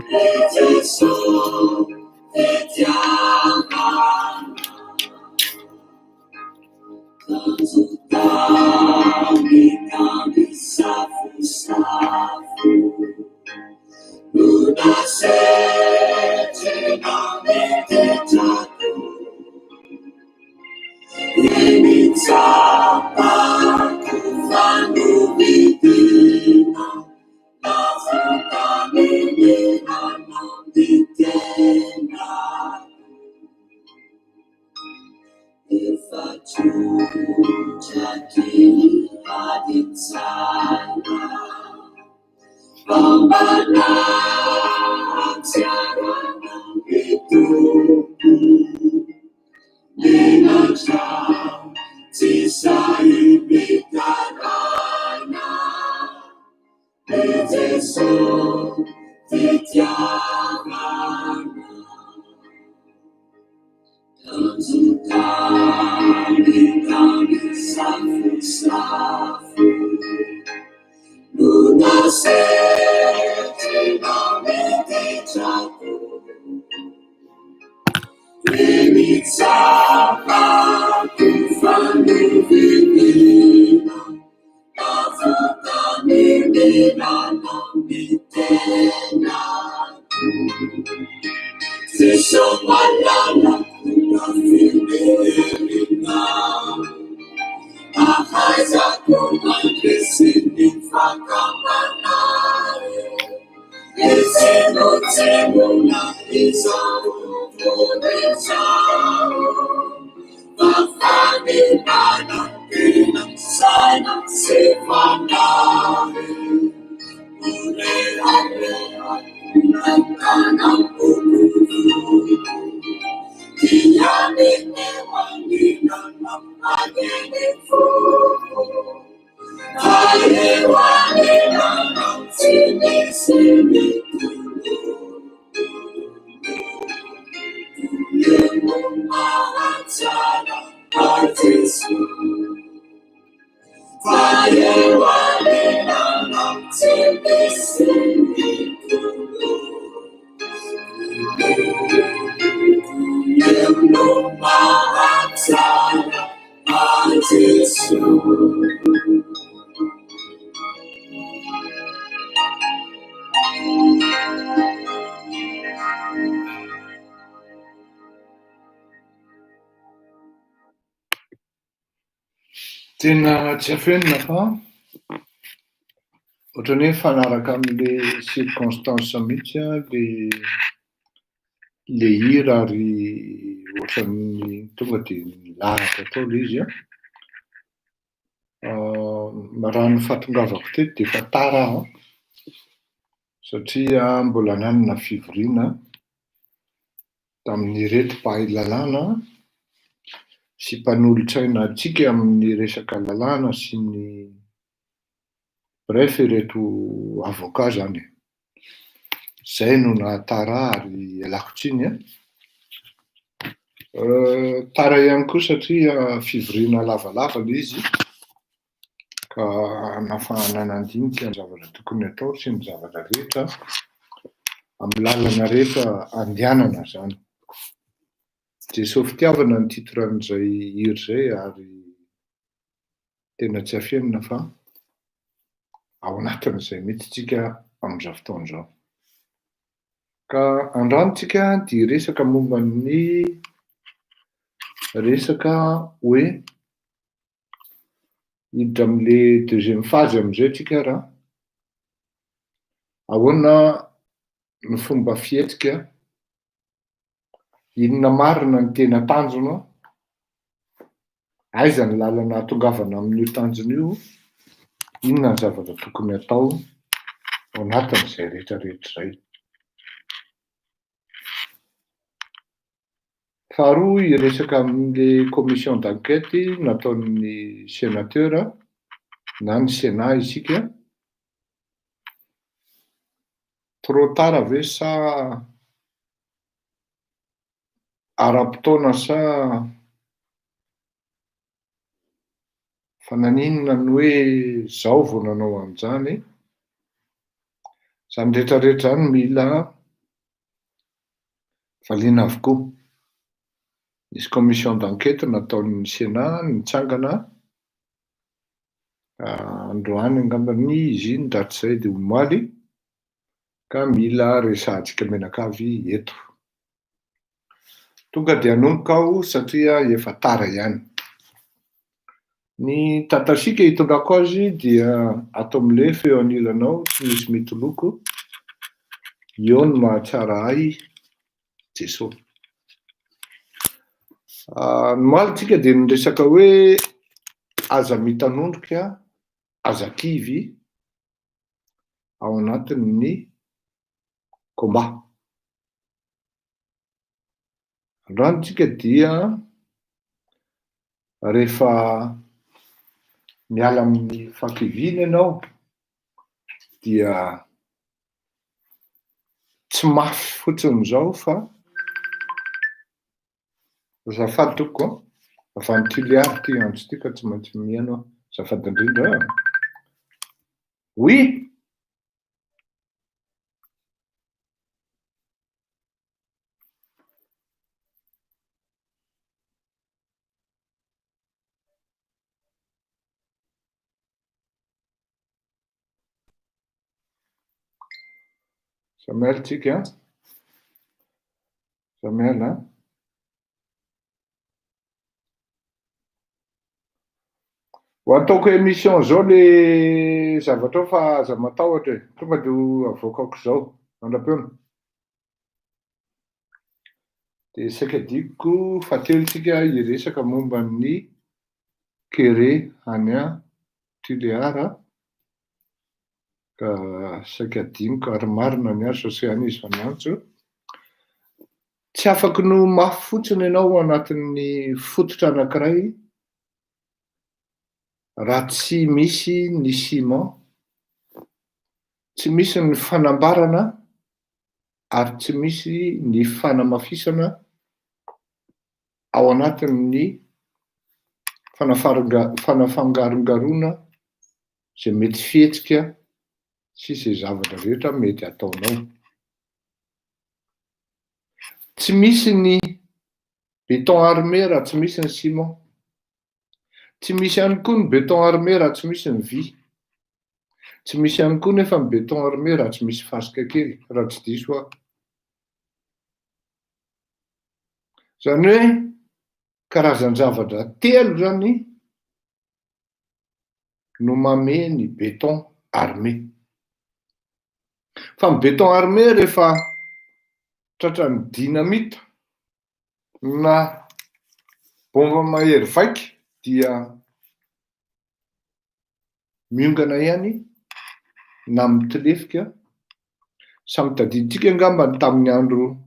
Jesús te ama, kami safu-safu, lunasete nami jatuh, ini capaku vangu bidina, kami dinanam di tenda. If I choose jadi adik sana, pembenaran siaran hidupku, menajam sisa hidup karena Yesus tiada. Kami safu-safu, lunasete nami jatuh, ini capaku vangu bidina, kami dinanam di tendaku, semua lalaku berfirman, aku disini fakamana, Isinu na isau kunecau, Tafani mana pinang sana sepanari, Ule-ule nagkanang puluh, Dia menewangi dalam paginiku, Menewangi dalam sini-sini dulu, yang mengacara hatiku, Menewangi dalam sini-sini dulu, yang mengacara hatiku. Tena tsy afenina fa ohatran'ny hoe fanaraka amin'le circonstance mihitsy le hira ary ohatran'ny tonga de nilahatra tao le izy raha ny fahatongavako teto de efa tara aho satria mbola nanana fivoriana tamin'ny retim-pahay lalàna sy mpanolotsaina antsika amin'ny resaka lalàna sy ny bref ireto avocat zany. Zay no nahatara ary ialako tsiny tara ihany koa satria fivoriana lavalava le izy ka nafahana nandinika ny zavatra tokony atao sy ny zavatra rehetra amin'ny lalana rehetra andehanana zany. Jesosy fitiavana ny titran'izay hira zay ary tena tsy afenina fa ao anatin'izay mihitsy tsika amin'izao fotoana izao. Ka androany tsika dia resaka momba ny resaka hoe hiditra amin'le deuxième phase amin'izay tsika raha ahoana ny fomba fihetsika, inona marina ny tena tanjona, aiza ny lalana hatongavana amin'io tanjona io, inona ny zavatra tokony atao ao anatin'izay rehetrarehetra izay. Faharoa iresaka amin'le commission d'enquête nataon'ny sénateur na ny sénat isika, trop tard ve sa ara-potoana sa fa naninona ny hoe zao vao nanao an'izany, zany rehetrarehetra zany mila valiana avokoa. Nisy commission d'enquête nataon'ny Sénat nitsangana androany angambany izy ndratr'izay dia omaly ka mila resahantsika menakavy eto. Tonga dia hanomboka aho satria efa tara ihany. Ny tatasika hitondrako azy dia ato amin'ilay feo anilanao tsy misy mitoloko. Eo no mahatsara ahy Jesosy. Nomaly tsika dia niresaka hoe aza mitanondrika, aza kivy ao anatin'ny combat. Androany tsika dia rehefa miala amin'ny fankivina ianao dia tsy mafy fotsiny izao fa azafady toko avy any Tiliary ty andro ty ka tsy maintsy mihaino aho. Azafady indrindra. Oui. Samuel tsika. Samuel hein. Ho ataoko émission zao le zavatra fa aza matahotra e. Tonga dia avoakako zao mandrapiona. Dia saika dikoko fatelisika hiresaka momba ny kere any Tiliara ka saika diniko ary marina ny azo satria an'izy fanantso. Tsy afaka no mafy fotsiny ianao anatin'ny fototra anankiray raha tsy misy ny ciment, tsy misy ny fanambarana ary tsy misy ny fanamafisana ao anatin'ny fanafangarongarona izay mety fihetsika sy izay zavatra rehetra mety ataonao. Tsy misy ny béton armé raha tsy misy ny ciment. Tsy misy ihany koa ny béton armé raha tsy misy ny vy. Tsy misy ihany koa nefa ny béton armé raha tsy misy fasika kely, raha tsy diso aho. Zany hoe karazan-javatra telo zany no mame ny béton armé. Fa ny béton armé rehefa tratran'ny dynamite na bomba mahery vaika dia miongana ihany na mitilefika. Samy tadiditsika angamba tamin'ny andro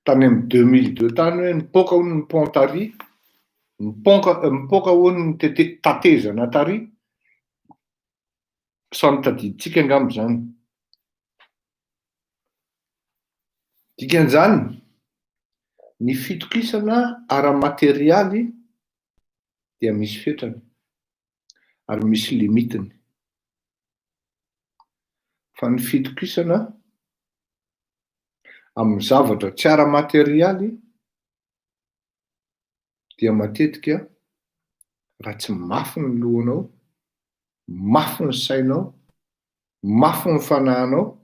tany amin'ny 2002 tany hoe nipoaka hono ny pont Tary, nipoaka hono ny tatezana Tary. Samy tadiditsika angamba zany. Dikan'izany ny fitokisana ara-materialy dia misy fetrany ary misy limitiny. Fa ny fitokisana amin'ny zavatra tsy ara-materialy dia matetika raha tsy mafy ny lohanao, mafy ny sainao, mafy ny fanahinao,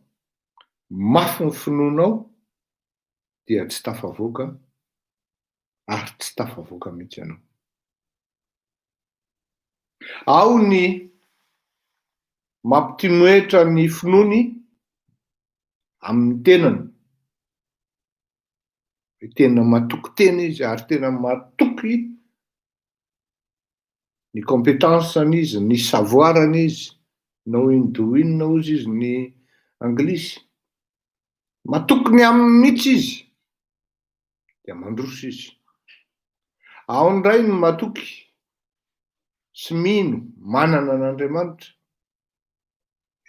mafy ny finoanao dia tsy tafavoaka ary tsy tafavoaka mihitsy ianao. Ao ny mampitimoetra ny finoany amin'ny tenany. Tena matoky tena izy ary tena matoky ny compétence-any izy, ny savoir-any izy, no in no ozy izy ny anglisy. Matoky ny aminy mihitsy izy dia mandroso izy. Ao ndray ny matoky sy mino manana an'Andriamanitra.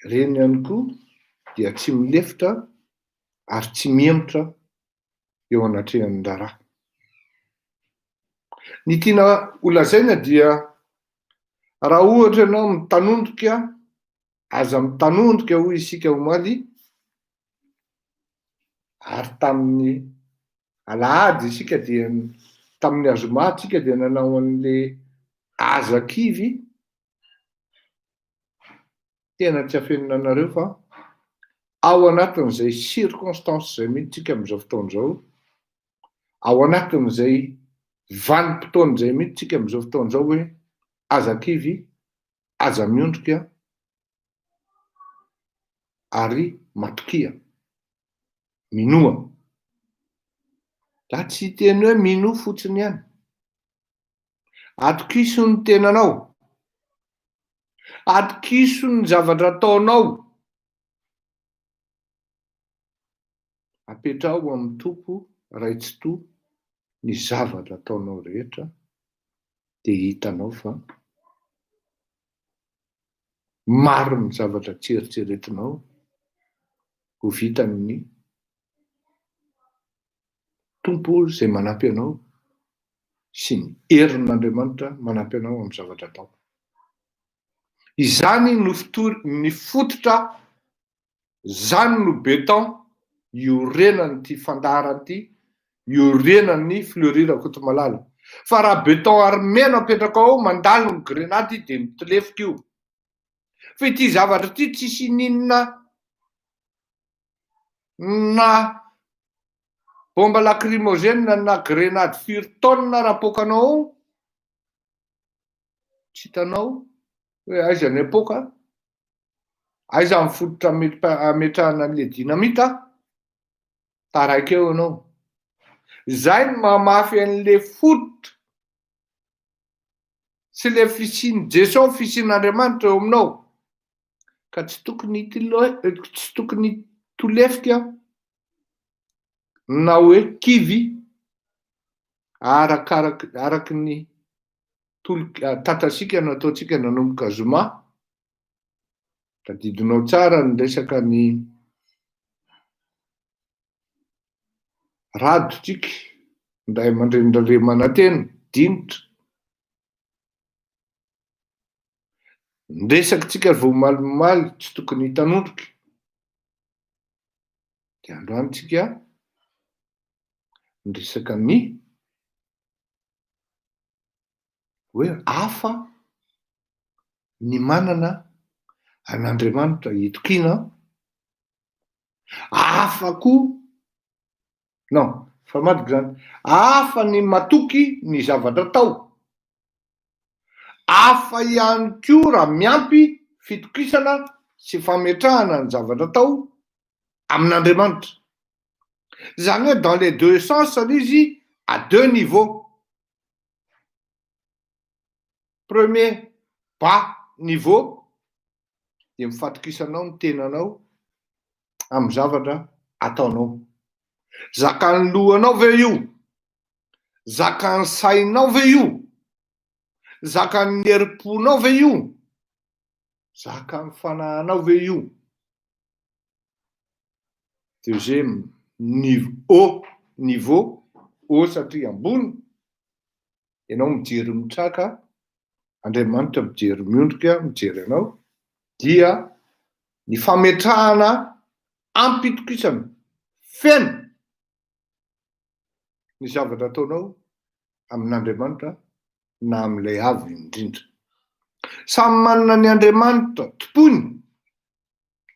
Reny ihany koa dia tsy milefitra ary tsy miemotra eo anatrehan'ny raharaha. Ny tiana holazaina dia raha ohatra ianao mitanondrika, aza mitanondrika hoy isika omaly, ary tamin'ny alahady isika dia tamin'ny azoma tsika dia nanao an'le azakivy tena tsy afenina anareo fa ao anatin'izay circonstance zay mihitsy tsika amin'izao fotoan'izao, ao anatin'izay vanim-potoana zay mihitsy tsika amin'izao fotoan'izao hoe azakivy, aza miondrika ary matokia, minoa. Da tsy teny hoe mino fotsiny ihany, atokiso ny tenanao, atokiso ny zavatra ataonao, apetrao amin'ny tompo raitsi-to ny zavatra ataonao rehetra dia hitanao fa maro ny zavatra tseritseretinao ho vitan'ny tompo zay manampy anao sy ny herin'Andriamanitra manampy anao amin'ny zavatra atao. Izany ny fototra, zany no beton iorenan'ity fandaharany ity, iorenan'ny fleurira kotomalala. Fa raha beton armeno apetraka ao mandalo ny grenady dia mitolefika io. Fa ity zavatra ity tsisy ninona na bomba lacrymogène na grenady firitonina raha pokanao ao, tsy hitanao hoe aiza ny epoka, aiza ny fototra ametrahana an'le dinamita, taraiky eo ianao. Zay no mamafy an'le fototra sy le fisian'i Jesosy, fisian'Andriamanitra eo aminao, ka tsy tokony tolefika na hoe kivy araky ny tatasika nataotsika nanomboka zoma. Tadidinao tsara ny resaka ny radotsika ndray aman-drenindray manantena dinitra, nresakitsika vao malimaly tsy tokony hitanondroka. Dia androany tsika nresaka ny hoe hafa ny manana an'Andriamanitra itokina, hafa koa non fa madiky zany, hafa ny matoky ny zavatra atao, hafa ihany koa raha miampy fitokisana sy fametrahana ny zavatra atao amin'Andriamanitra. Zany hoe dans les deux sens izy à deux niveaux. Premier bas niveau dia mifatokisanao ny tenanao amin'ny zavatra ataonao. Zakan'ny lohanao ve io? Zakan'ny sainao ve io? Zakan'ny herim-ponao ve io? Zakan'ny fanahinao ve io? Deuxième niveau, haut satria ambony, ianao mijery mitraka, Andriamanitra mijery miondrika, mijery anao, dia ny fametrahana ampitokisana feno ny zavatra ataonao amin'Andriamanitra na amin'ilay avy indrindra. Samy manana ny Andriamanitra tompony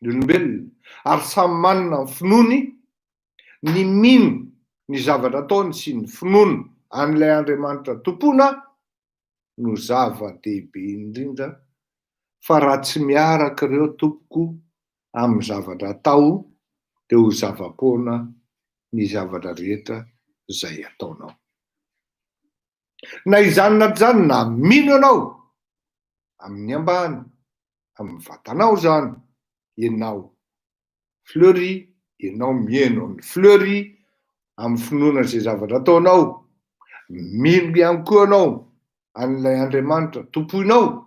ny olombelona, ary samy manana ny finoany ny mino ny zavatra ataony sy ny finoany an'ilay Andriamanitra tompona no zava-dehibe indrindra. Fa raha tsy miaraka ireo tompoko amin'ny zavatra atao dia ho zava-poana ny zavatra rehetra zay ataonao. Na izany na zany na mino ianao amin'ny ambany, amin'ny vatanao zany, ianao fleury, ianao mieno ny fleury amin'ny finoana izay zavatra ataonao, mino ihany koa ianao an'ilay Andriamanitra tomponao,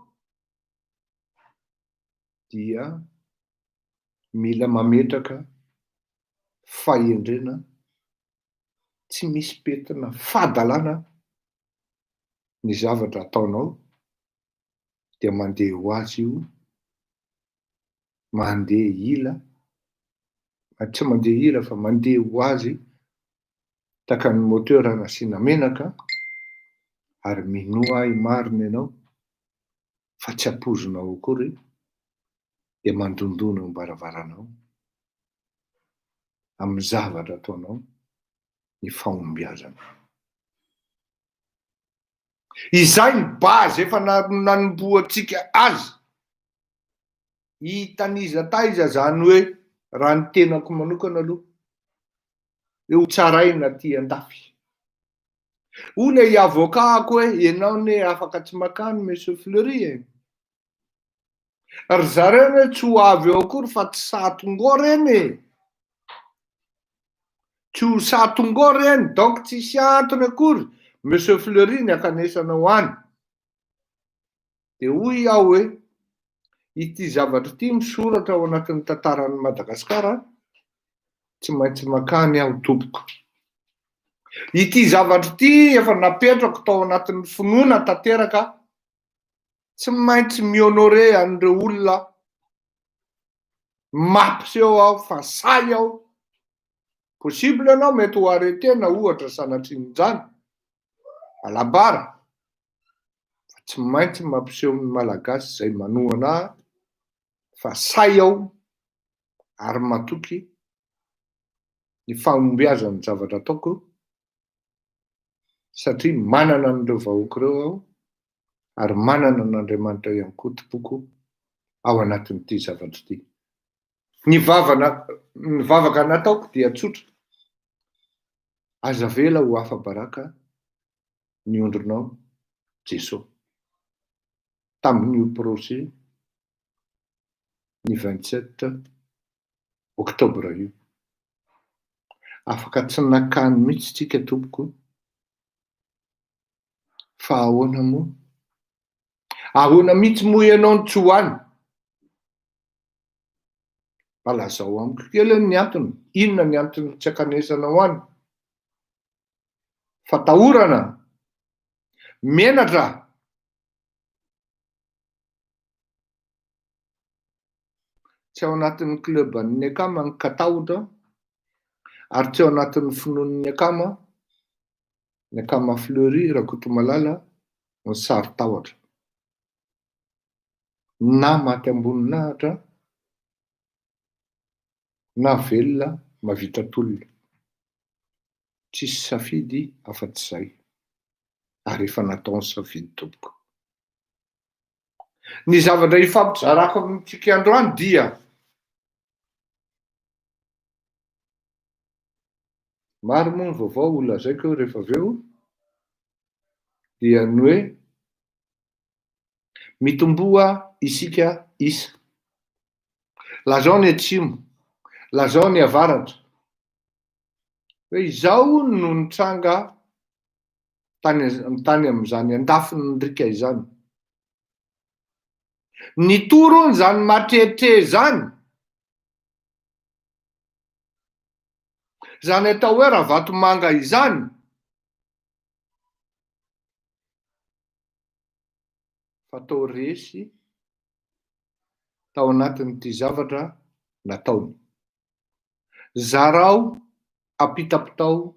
dia mila mametraka fahendrena, tsy misy petina fahadalana ny zavatra ataonao, dia mandeha ho azy io, mandeha ila, tsy mandeha ila fa mandeha ho azy taka ny motera nasiana menaka ary minoa ahy marina ianao fa tsy apozonao akory dia mandondona ny baravaranao amin'ny zavatra ataonao ny fahombiazana. Izay ny bazy efa nanomboantsika azy. Hitaniza taiza zany hoe raha ny tenako manokana aloha eo tsaraina ty andafy. Hoy i avokako hoe ianao ne afaka tsy makany Monsieur Fleury e. Ry zareo hoe tsy ho avy eo akory fa tsy satongô reny e. Tsy ho satongô reny donc tsisy antony akory Monsieur Fleury ny akanesana ho any. Dia hoy aho hoe ity zavatra ity misoratra ao anatin'ny tantaran'i Madagasikara tsy maintsy makany aho tompoko. Ity zavatra ity efa napetrako tao anatin'ny finoana tanteraka tsy maintsy mi-honore an'ireo olona mampiseho aho fa say aho. Possible ianao mety ho aretena ohatra sanatrin'izany alabara fa tsy maintsy mampiseho ny malagasy izay manohana ahy fa say aho ary matoky ny fahombiazan'ny zavatra ataoko satria manana an'ireo vahoaka ireo aho ary manana an'Andriamanitra ihany koa tompoko ao anatin'ity zavatra ity. Ny vavaka nataoko dia tsotra. Aza vela ho afa-baraka ny ondrinao Jesosy. Tamin'io procès ny 27 oktobra io. Afaka tsy nakany mihitsy tsika tompoko. Fa ahoana moa? Ahoana mihitsy moa ianao tsy ho any? Mba lazao amiko kely ny antony. Inona ny antony tsy akanesana ho any? Fatahorana, menatra, tsy ao anatin'ny club an'ny akama ny katahotra ary tsy ao anatin'ny finoan'ny akama Fleury Rakotomalala ny sary tahotra. Na maty amboninahitra na velona mavita tolona. Tsisy safidy afa-tsy izay ary efa nataony safidy tompoko. Ny zavatra ifampizarako amintsika androany dia maro moa ny vaovao olazaiko rehefa avy eo dia ny hoe mitomboa isika isa. Lazao ny atsimo, lazao ny avaratra. Hoe izao no nitranga tany amin'izany andafiny nyrika izany. Nitoro zany matretre zany. Zany atao hoe raha vatomanga izany. Fatao resy tao anatin'ity zavatra nataony. Zarao apitapitao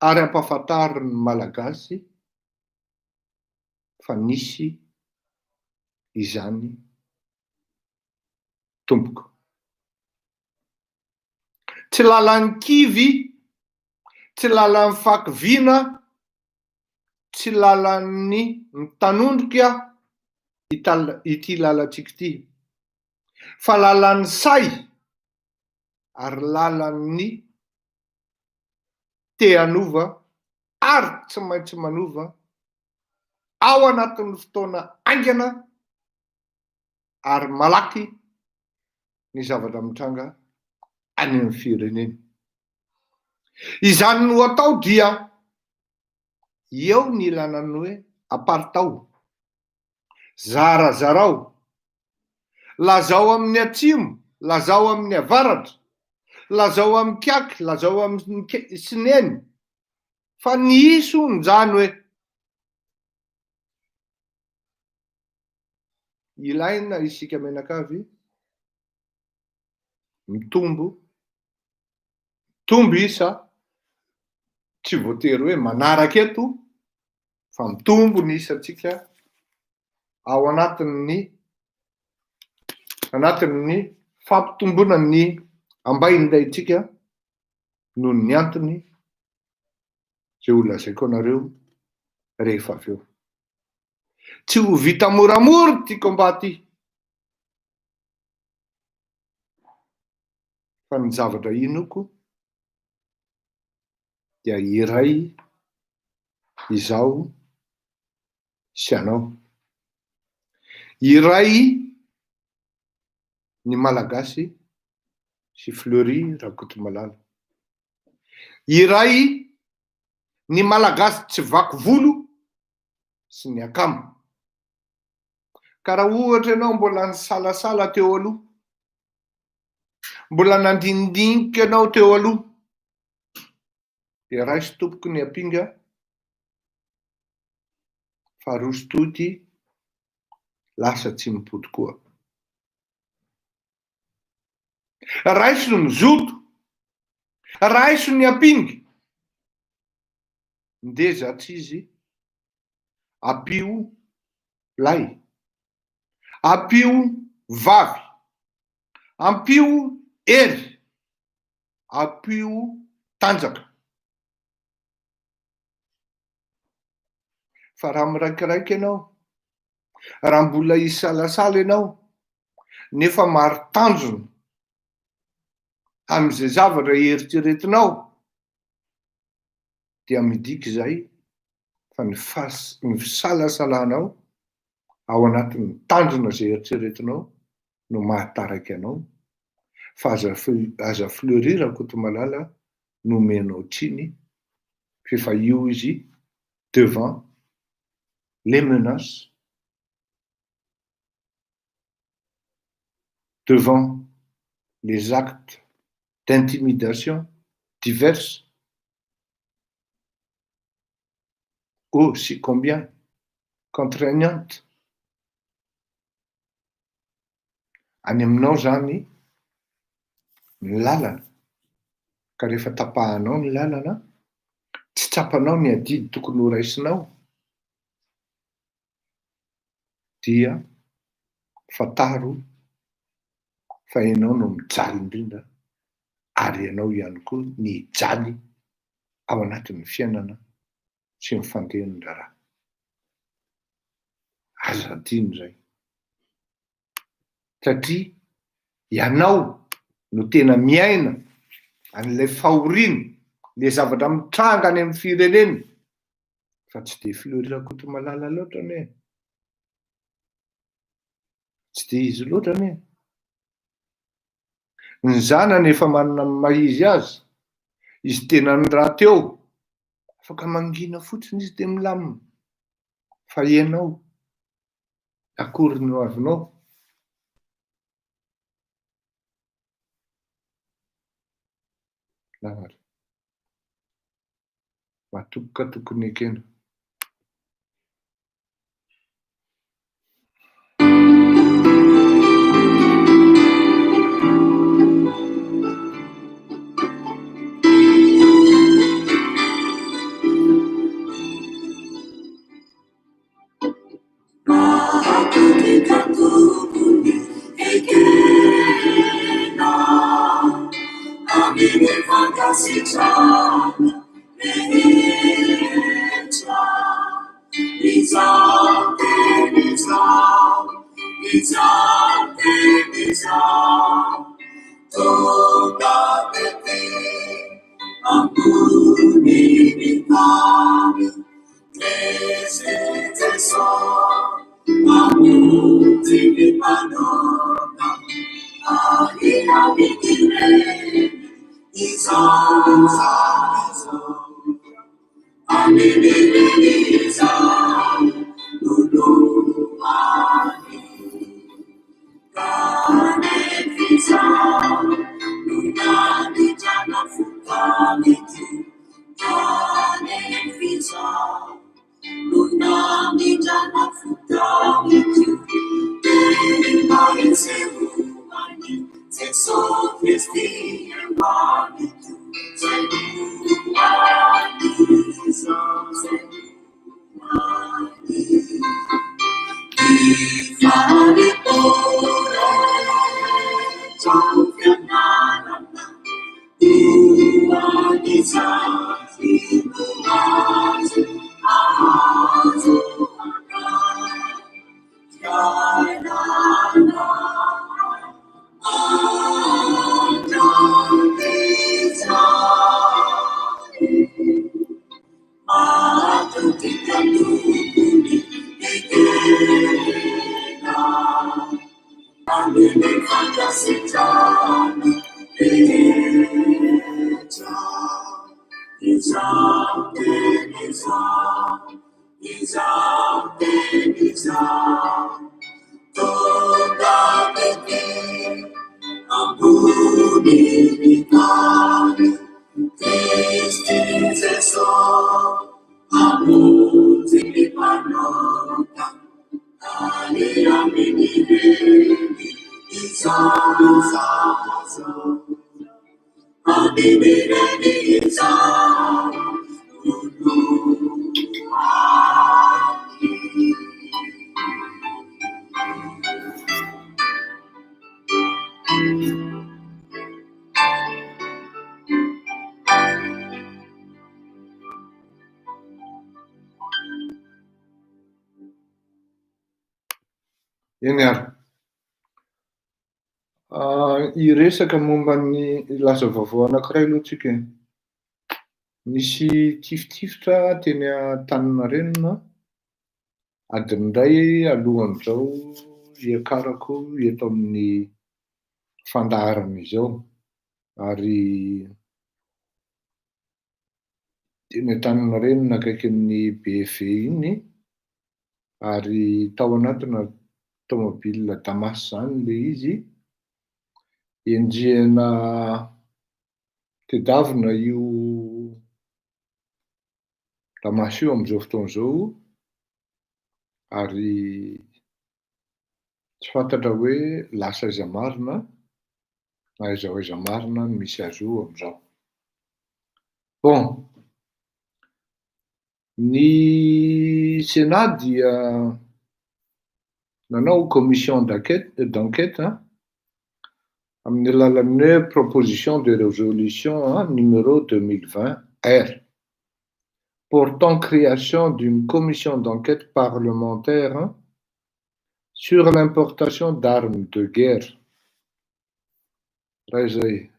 ary ampafantary ny malagasy fa nisy izany tompoko. Tsy lalan'ny kivy, tsy lalan'ny fakiviana, tsy lalan'ny mitanondrika ity lalantsika ity. Fa lalan'ny say ary lalan'ny te-hanova ary tsy maintsy manova ao anatin'ny fotoana aingana ary malaky ny zavatra mitranga any amin'ny firenena. Izany no atao dia eo ny ilanany hoe apartao. Zarazarao. Lazao amin'ny atsimo, lazao amin'ny avaratra, lazao amin'ny kiaky, lazao amin'ny sineny. Fa ny isony zany hoe ilaina isika menakavy mitombo isa tsy voatery hoe manaraka eto fa mitombo ny isatsika ao anatin'ny fampitomboana ny ambain'ilay-tsika noho ny antony zay olazaiko anareo rehefa avy eo. Tsy ho vita moramora ty combat ty, fa ny zavatra inoko dia iray izao sy anao. Iray ny malagasy sy Fleury Rakotomalala. Iray ny malagasy tsy vaky volo sy ny akamo. Ka raha ohatra ianao mbola nisalasala teo aloha, mbola nandinidinika ianao teo aloha, dia raisy tompoko ny apinga fa roso toty lasa tsy mipody koa. Raiso ny zoto, raiso ny apinga, ndeza tsy izy apio lay, apio vavy, ampio ery, apio tanjaka. Fa raha miraikiraiky ianao, raha mbola isalasala ianao, nefa maro tanjona amin'izay zavatra eritreretinao, dia midika izay fa ny fisalasalanao ao anatin'ny tanjona izay eritreretinao no mahataraka anao, fa aza Fleury Rakotomalala nomenao tsiny fa io izy devant les menaces, devant les actes d'intimidation diverses, oh si combien contraignantes. Any aminao zany ny lalana, ka rehefa tapahanao ny lalana, tsy tsapanao ny adidy tokony ho raisinao, dia fataro fa ianao no mijaly indrindra, ary ianao ihany koa ny hijaly ao anatin'ny fiainana sy ny fandehan'ny raharaha. Aza adino zay. Satria ianao no tena miaina an'ilay fahoriana, le zavatra mitranga any amin'ny firenena, fa tsy de Fleury Rakotomalala loatra ne, tsy de izy loatra ne. Ny zanany efa manana ny maha-izy azy, izy tena ny raha teo, afaka mangina fotsiny izy de milamina. Fa ianao, akory no avinao? Lahara matoboka tokony ekena. Eny ary. Hiresaka momba ny laza vaovao anankiray aloha tsika. Nisy tiftifitra teny Antaninarenina adin'iray alohan'izao hiakarako eto amin'ny fandaharana izao. Ary teny Antaninarenina akaikin'ny BV iny, ary tao anatina tômôbilina Damas zany le izy, enjehana tedavina io Damas io amin'izao fotoana izao, ary tsy fantatra hoe lasa aiza marina na aiza marina no misy azy io amin'izao. Bon, ny Sénat dia nanao commission d'enquête amin'ny alalan'ny proposition de résolution numéro 2020 R portant création d'une commission d'enquête parlementaire sur l'importation d'armes de guerre. Raha izay.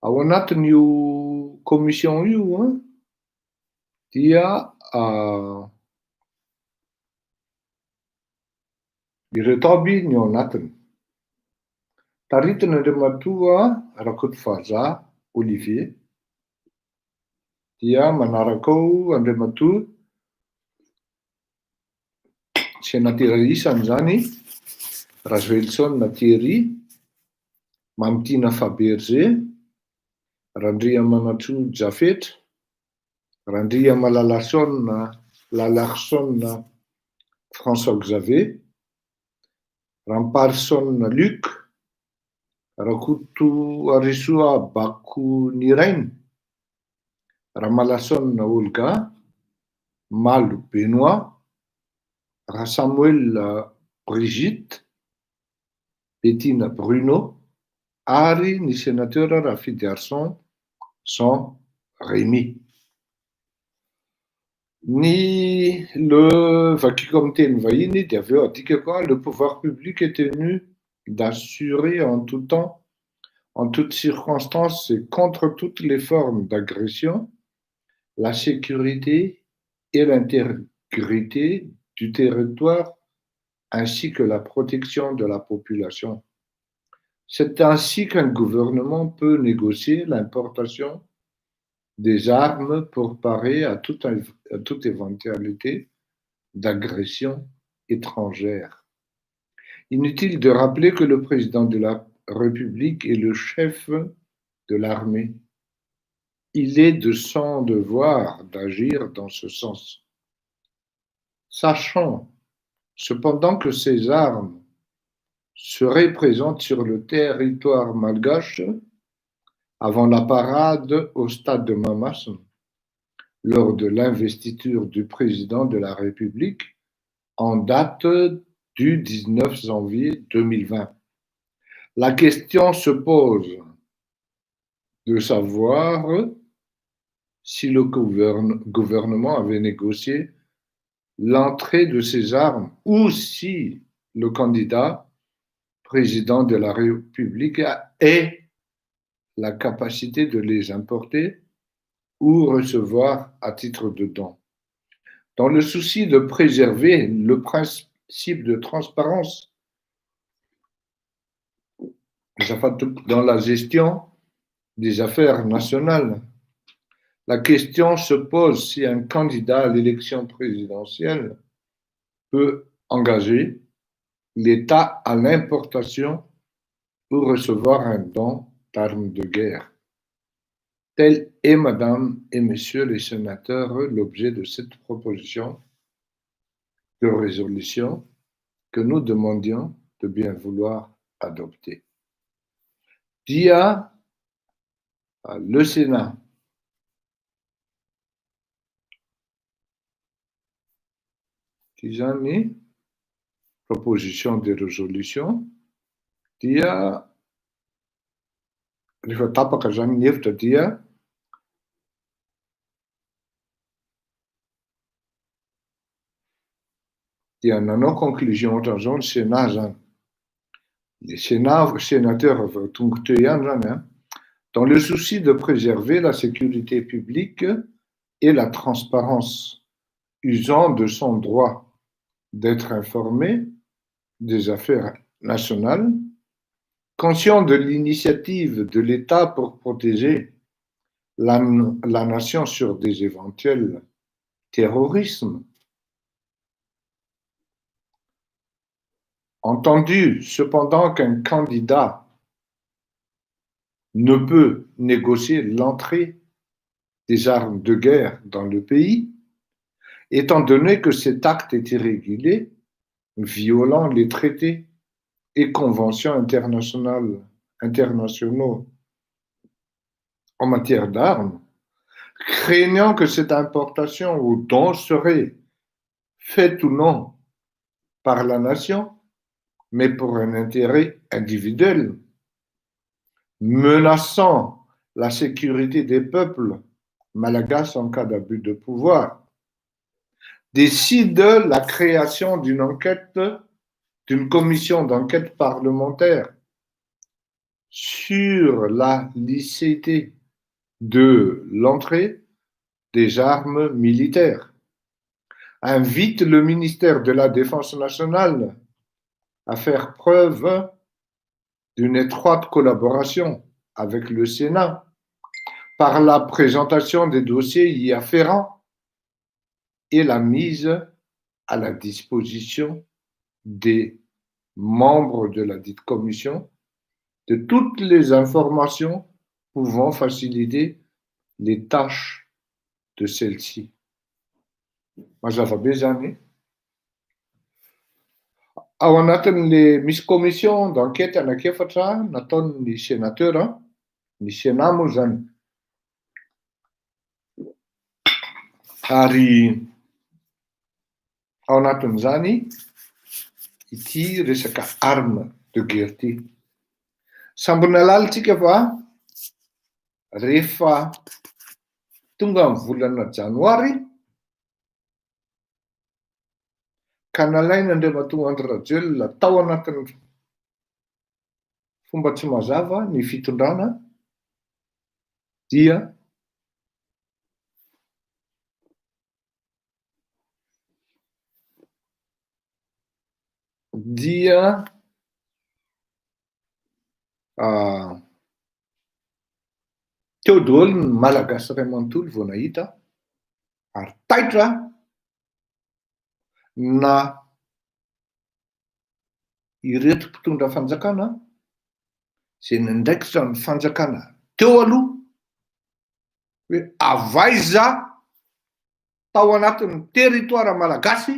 Ao anatin'io commission io dia ireto aby ny ao anatiny. Taritin'Andriamatoa Rakotovaja Olivier, dia manaraka ao Andriamatoa sénateur isany zany Rajoelson Thierry, Mamitina Faberger, Randriamanatsoa Jafetra, Lalarson François Xavier, Ramparson Luc, Rakotoarisoa Bakonirainy, Ramalason Olga, Malo Benoît, Samuel Brigitte, Bettina Bruno, ary ny sénateur Rafidy Harson Jean Rémy. Le vakiko amin'ny teny vahiny dia avy eo adika koa, le pouvoir public est tenu d'assurer en tout temps, en toutes circonstances et contre toutes les formes d'agression, la sécurité et l'intégrité du territoire ainsi que la protection de la population. C'est ainsi qu'un gouvernement peut négocier l'importation des armes pour parer à toute éventualité d'agression étrangère. Inutile de rappeler que le président de la République est le chef de l'armée. Il est de son devoir d'agir dans ce sens. Sachant cependant que ces armes seraient présentes sur le territoire malgache avant la parade au stade de Mamas lors de l'investiture du président de la République en date du 19 janvier 2020. La question se pose de savoir si le gouvernement avait négocié l'entrée de ces armes ou si le candidat président de la République ait la capacité de les importer ou recevoir à titre de don. Dans le souci de préserver le principe de transparence dans la gestion des affaires nationales, la question se pose si un candidat à l'élection présidentielle peut engager l'État à l'importation ou recevoir un don d'armes de guerre. Tel est, Mesdames et Messieurs les sénateurs, l'objet de cette proposition de résolution que nous demandions de bien vouloir adopter. Dia le Sénat. Tizani, proposition de résolution. Dia, rifatapa kazani hevitra dia nanao conclusion ohatran'izao ny Sénat zany. Les sénateurs tonga teo ihany zany, dans le souci de préserver la sécurité publique et la transparence, usant de son droit d'être informé des affaires nationales, conscient de l'initiative de l'État pour protéger la nation sur des éventuels terrorismes, entendu cependant qu'un candidat ne peut négocier l'entrée des armes de guerre dans le pays, étant donné que cet acte est irrégulier, violant les traités et conventions internationaux en matière d'armes, craignant que cette importation ou don serait faite ou non par la nation, mais pour un intérêt individuel, menaçant la sécurité des peuples malagasy en cas d'abus de pouvoir, décide la création d'une commission d'enquête parlementaire sur la licéité de l'entrée des armes militaires, invite le ministère de la Défense nationale à faire preuve d'une étroite collaboration avec le Sénat par la présentation des dossiers y afférents et la mise à la disposition des membres de la dite commission de toutes les informations pouvant faciliter les tâches de celle-ci. Mazava be zany, ao anatin'le misy commission d'enquête anankiefatra nataon'ny sénateur, ny Sénat moa zany. Ary ao anatin'izany ity resaka arme de guerre ity. Samby nalalitsika fa rehefa tonga amin'ny volana janoary ka nalaina Andriamatoa Andry Rajoelina tao anatin'ny fomba tsy mazava ny fitondrana dia teo daholo ny malagasy iray manontolo vao nahita ary taitra na ireto mpitondra fanjakana izay nandraikitra ny fanjakana teo aloha hoe avaiza tao anatin'ny territoire malagasy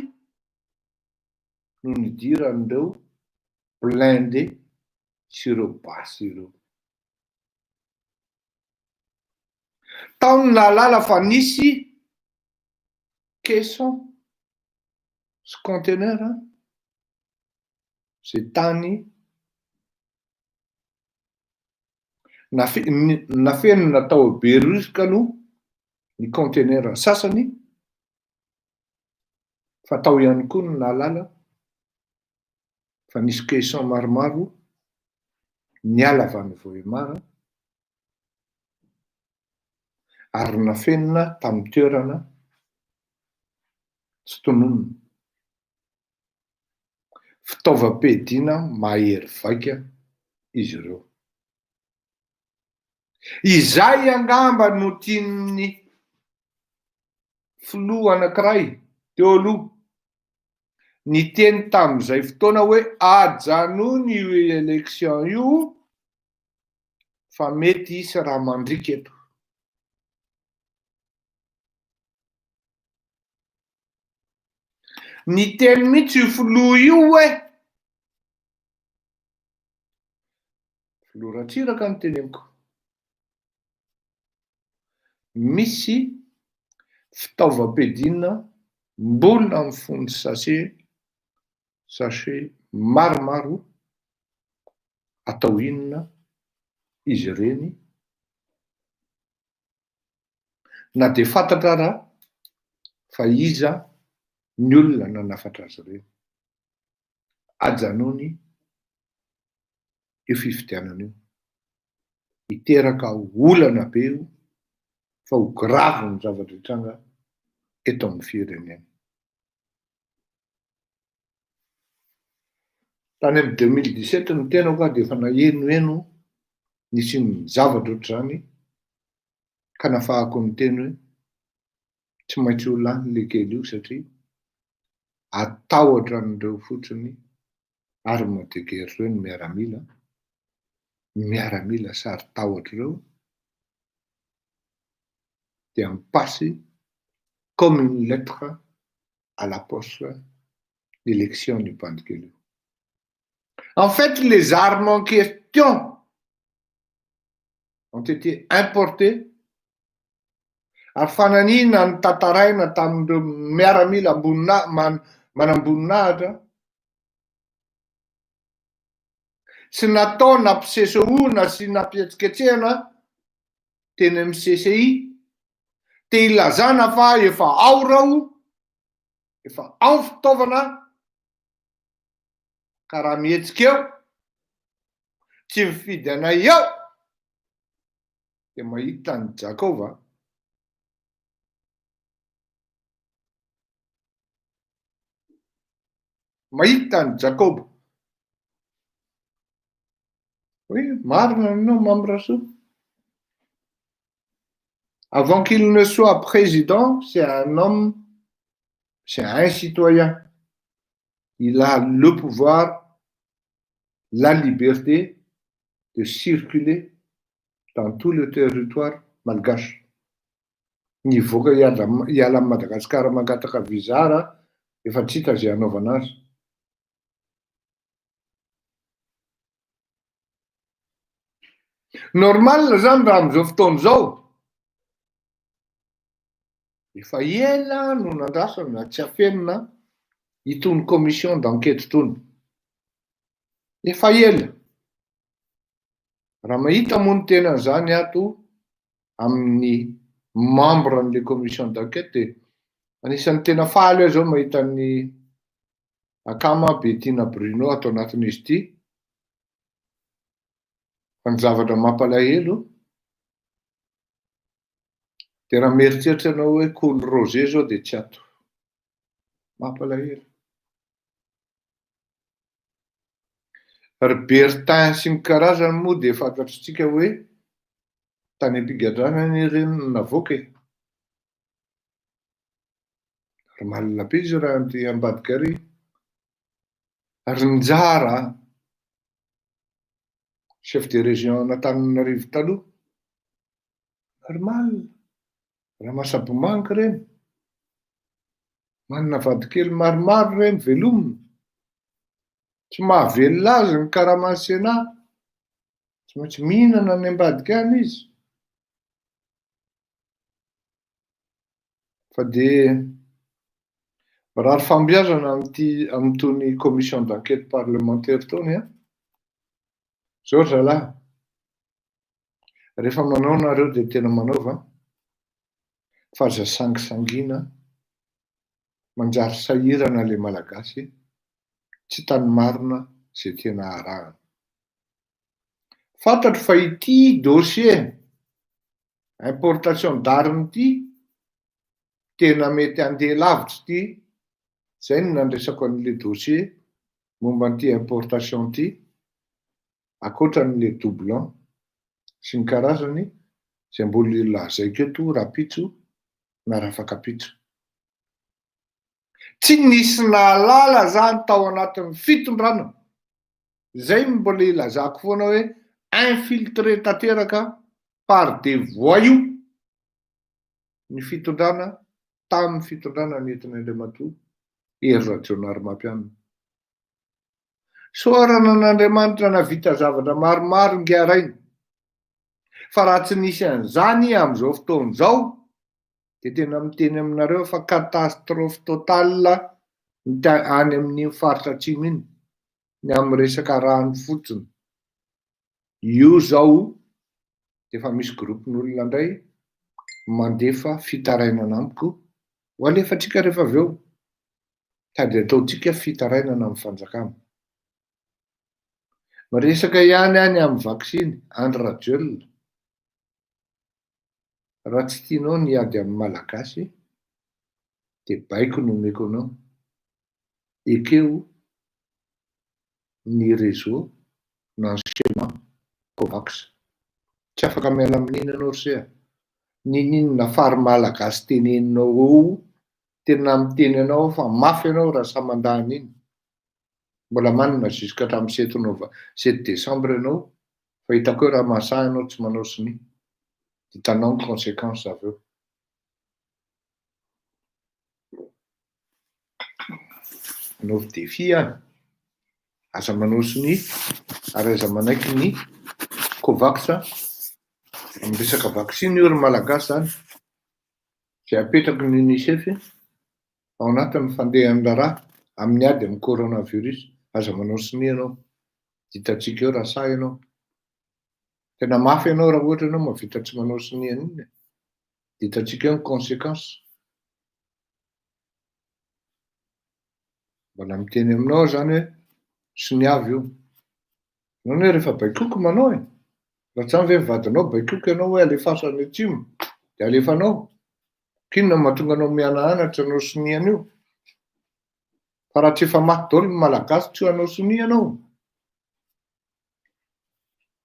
no nidiran'ireo blindé sy ireo basy ireo. Taony nalala fa nisy caisson sy conteneur izay tany nafeno natao berusika no ny conteneur sasany fatao ihany koa no nalala fa nisy caisson maromaro niala avy any Vohemara ary nafenona tamin'ny toerana tsy tononona. Fitaovam-piadiana mahery vaika izy ireo. Izay angamba no tian'ny filoha anankiray teo aloha niteny tamin'izay fotoana hoe ajanono io élection io fa mety hisy raha mandriaka eto. Niteny mihitsy io filoha io hoe filoha Ratsiraka no teneniko. Misy fitaovam-piadiana mbola mifono sachet maromaro atao inona izy ireny na dia fantatra raha fa iza ny olona nanafatra azy ireny. Ajanony io fifidianana io, hiteraka olana be io fa ho gravo ny zavatra hitranga eto amin'ny firenena. Tany amin'ny 2017 ny tenako dia efa nahenoheno nisy ny zavatra ohatr'izany ka nafahako ny teny hoe tsy maintsy ho lany le kely io satria atahotra an'ireo fotsiny ary madegery ireo ny miaramila sary tahotra ireo dia mipasy comme une lettre à la poste l'élection du Bandikely. En fait, les armes en question ont été importées ary fananina ny tantaraina tamin'ireo miaramila manamboninahitrra sy natao nampisesehoana sy nampietsiketsehana teny amin'ny CCI te ilazana fa efa ao rao, efa ao fitaovana ka raha mihetsika eo tsy mifidy anay eo dia mahita ny Jakova. Mahita ny Jacob. Oui, marina non, Mamrassou. Avant qu'il ne soit président, c'est un homme, c'est un citoyen. Il a le pouvoir, la liberté de circuler dans tout le territoire malgache. Nivoaka hiala amin'ny Madagasikara mangataka visa efa tsy hita zay hanaovana azy. Normal zany raha amin'izao fotoana izao. Efa ela no nandrasana tsy hafenona itony commission d'enquête itony. Efa ela. Raha mahita moa ny tena zany ato amin'ny membre an'ilay commission d'enquête dia anisan'ny tena faly aho zao mahita ny akama Bettina Bruno atao anatin'izy ity. Fa ny zavatra mampalahelo dia raha mieritreritra anao hoe Coly Roger zao dia tsy ato. Mampalahelo. Ry Bertin sy ny karazany moa dia fantatritsika hoe tany am-pigadranany ireny navoaka e. Ary malina be izy raha anty Ambadikary. Ary Njara, chef de région an'Antananarivo taloha. Normal. Raha Masabomangy ireny. Manana vadikely maromaro ireny velomina. Tsy mahavelona azy ny Karamantsena. Tsy maintsy mihinana any Ambadika any izy. Fa dia marary fambiazana amin'itony commission d'enquête parlementaire tony. Zao zalahy. rehefa manao nareo dia tena manaova fa aza sangisangiana manjary sahirana ilay malagasy tsy tany marina izay tena arahana. Fantatro fa ity dossier importation d'armes ity tena mety handeha lavitra ity. Zay no nandresako an'ilay dossier momba an'ity importation ity, ankoatran'ilay doublon sy ny karazany izay mbola ilazaiko eto rapitso na rafakapitso. Tsy nisy nahalala zany tao anatin'ny fitondrana. Zay mbola ilazako foana hoe infiltré tanteraka par des voyous ny fitondrana tamin'ny fitondrana nentin'Andriamatoa Hery Rajaonarimampianina. Soarana n'Andriamanitra navita zavatra maromaro ngaraina. Fa raha tsy nisy an'izany amin'izao fotoana izao dia tena miteny aminareo fa catastrophe totale any amin'ny faritra atsimo iny, ny amin'ny resaka rano fotsiny. Io zao dia efa misy groupin'olona indray mandefa fitarainana amiko ho alefatsika rehefa avy eo. Tady ataontsika fitarainana amin'ny fanjakana. Miresaka ihany any amin'ny vaksiny, Andry Rajoelina. Raha tsy tianao niady amin'ny malagasy dia baiko no omeko anao. Ekeo ny réseau n'enchaînement Covax. Tsy afaka miala amin'iny ianao ry se. Ninona fary malagasy teneninao eo, tena miteny anao fa mafy ianao raha samandahana iny. Mbola manana jusqu'à hatramin'ny 7 décembre ianao fa hitako hoe raha mahasahy ianao tsy manao sini. Hitanao ny conséquence avy eo. Manao défi any. Aza manao sini ary aza manaiky ny Covax amin'ny resaka vaksiny io ry malagasy zany. Izay apetraky ny UNICEF ao anatin'ny fandehan'ny raharaha amin'ny ady amin'ny coronavirus. Aza manao sini ianao. Hitantsika eo raha sahy ianao. Tena mafy ianao raha ohatra ianao mahavita tsy manao sini an'iny. Hitantsika eo ny conséquence. Mbola miteny aminao zany hoe sini avy io. Nao hoe rehefa baikoko manao e. Raha tsy ve vadinao baikoko ianao hoe alefaso any atsimo dia alefanao. Kinona mahatonga anao miana anatra anao sini an'io? Fa raha tsy efa maty daholo ny malagasy tsy hanao sini ianao.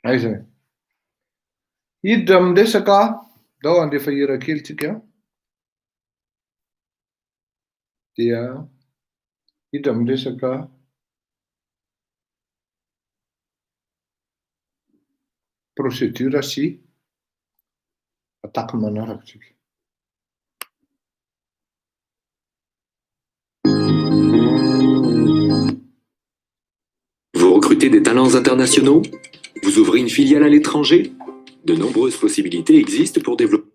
Aizay. Hiditra amin'ny resaka dao andefa hira kely tsika. Dia hiditra amin'ny resaka procédure sy ataka manaraka tsika. Vous recrutez des talents internationaux? Vous ouvrez une filiale à l'étranger? De nombreuses possibilités existent pour développer.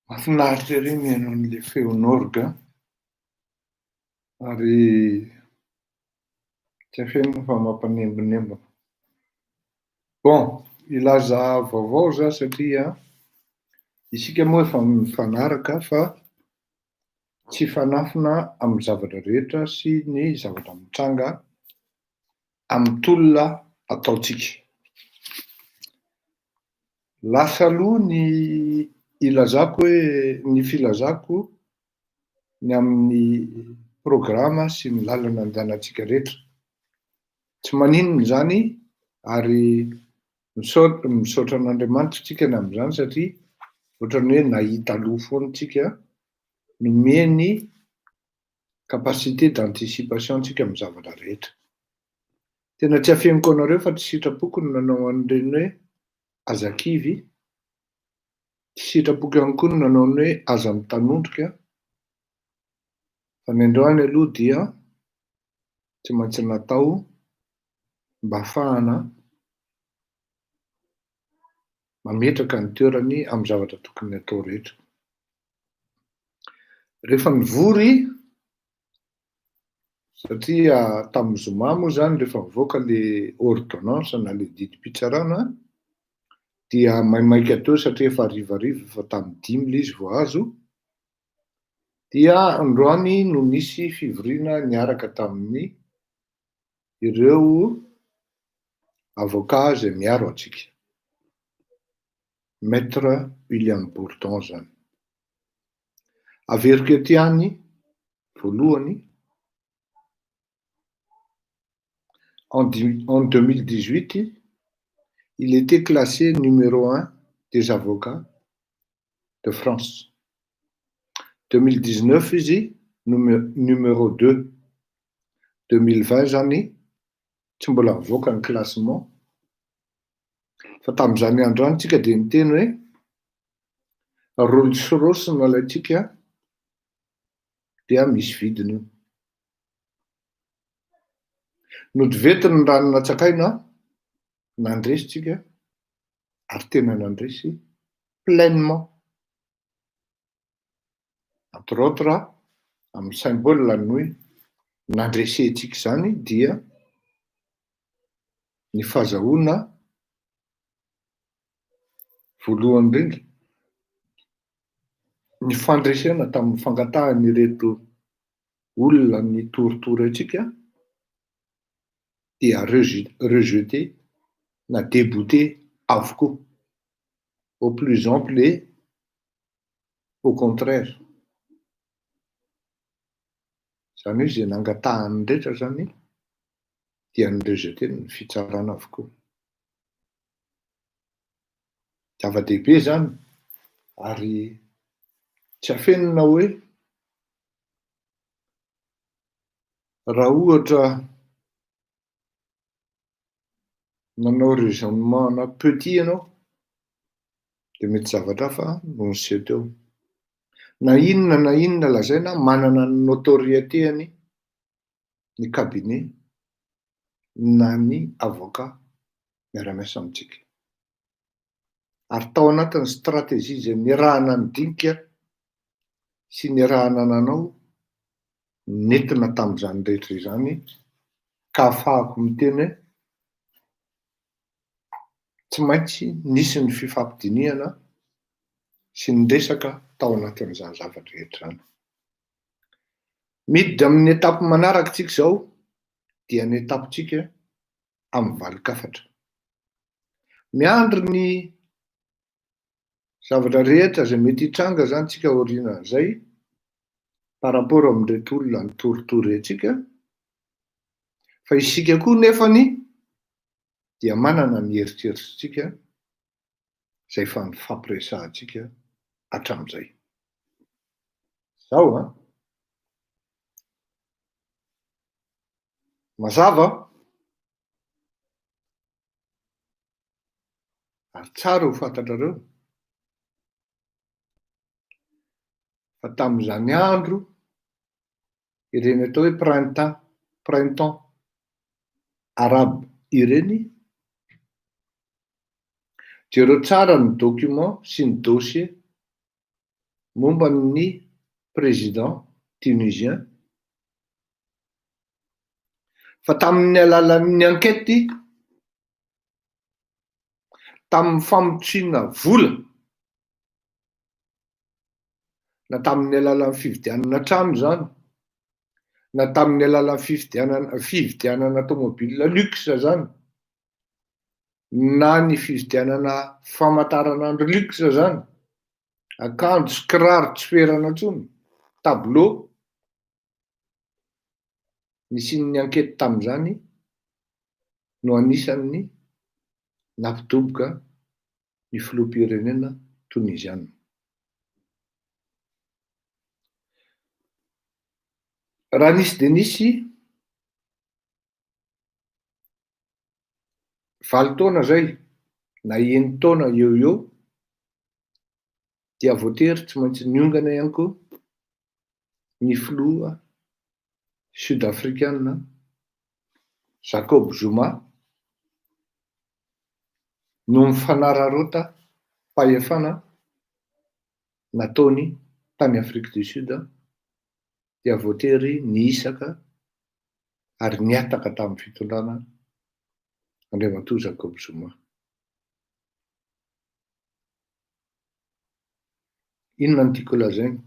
Mahafinaritra ery mihaino an'le feon'orga ary tsy afeno fa mampanembonembona. Bon, ilaza vaovao za satria isika moa efa mifanaraka fa tsy fanafina amin'ny zavatra rehetra sy ny zavatra mitranga amin'ny tolona ataotsika. Lasa aloha ny ilazako hoe ny filazako ny amin'ny programa sy ny lalana andehanantsika rehetra. Tsy maninona zany ary misaotra an'Andriamanitra tsika ny amin'izany satria ohatran'ny hoe nahita aloha foana tsika nomeny ny capacité d'anticipation tsika amin'ny zavatra rehetra. Tena tsy afeniko anareo fa tsy sitrapoko ny nanao an'ireny hoe azakivy, tsy sitrapoko ihany koa ny nanao ny hoe aza mitanondrika, fa ny androany aloha dia tsy maintsy natao mba ahafahana mametraka ny toerany amin'ny zavatra tokony atao rehetra. Rehefa mivory Satria tamin'ny Zoma moa zany rehefa mivoaka le ordonnance na le didim-pitsarana dia maimaika teo satria efa harivariva efa tamin'ny 5 le izy vao azo. Dia androany no nisy fivoriana niaraka tamin'ny ireo avocat zay miaro atsika. Maître William Bourdon zany. Averiko ety ihany voalohany en 2018, il était classé numéro 1 des avocats de France. 2019 izy numéro 2. 2020 zany tsy mbola mivoaka ny classement. Fa tamin'izany andro any tsika dia niteny hoe Rolls Royce no alaitsika dia misy vidiny io. Nodivety ny rano natsakaina nandresitsika ary tena nandresy pleinement. Entre autres amin'ny symbole ny hoe nandresentsika zany dia ny fahazahoana voalohany indrindra ny fandresena tamin'ny fangatahany ireto olona ny toritory atsika dia rejeté na débouté avokoa. Au plus ample et au contraire. Zany hoe zay nangatahany rehetra zany dia ny rejeté ny fitsarana avokoa. Zava-dehibe zany ary tsy afenina hoe raha ohatra nanao raisonnement na petit ianao dia mety zavatra hafa no niseho teo. Na inona lazaina manana ny notoriété-any ny cabinet na ny avocat miara-miasa amintsika. Ary tao anatin'ny stratégie izay niarahana nidinika sy niarahana nanao nentina tamin'izany rehetra izany ka ahafahako miteny hoe tsy maintsy nisy ny fifampidiniana sy ny resaka tao anatin'izany zavatra rehetra zany. Miditra amin'ny etapy manaraka tsika zao dia ny etapytsika amin'ny valikafatra. Miandry ny zavatra rehetra zay mety hitranga zany tsika aorianan'izay par rapport amin'ireto olona nitoritory atsika. Fa isika koa nefany dia manana ny eritreritrintsika zay efa nifampiresahantsika hatramin'izay. Zao mazava ary tsara ho fantatrareo fa tamin'izany andro ireny atao hoe printemps arabe ireny, jereo tsara ny document sy ny dossier momba ny président tunisien. Fa tamin'ny alalan'ny ankety tamin'ny famotsina vola na tamin'ny alalan'ny fividianana trano zany na tamin'ny alalan'ny fividianana tomobile luxe zany na ny fividianana famantaranandro luxe zany, akanjo sy kiraro tsy ferana intsony, tableau, nisin'ny ankety tamin'izany no anisan'ny nampidoboka ny filoham-pirenena tunisiana. Raha nisy dia nisy 20 taona zay na 1 taona eo dia voatery tsy maintsy niongana ihany koa ny filoha sud-africaine Jacob Zuma no mifanararaota fahefana nataony tany Afrique du Sud dia voatery nihisaka ary niataka tamin'ny fitondrana Andriamatoa Jacob Zuma. Inona no tiako lazainy?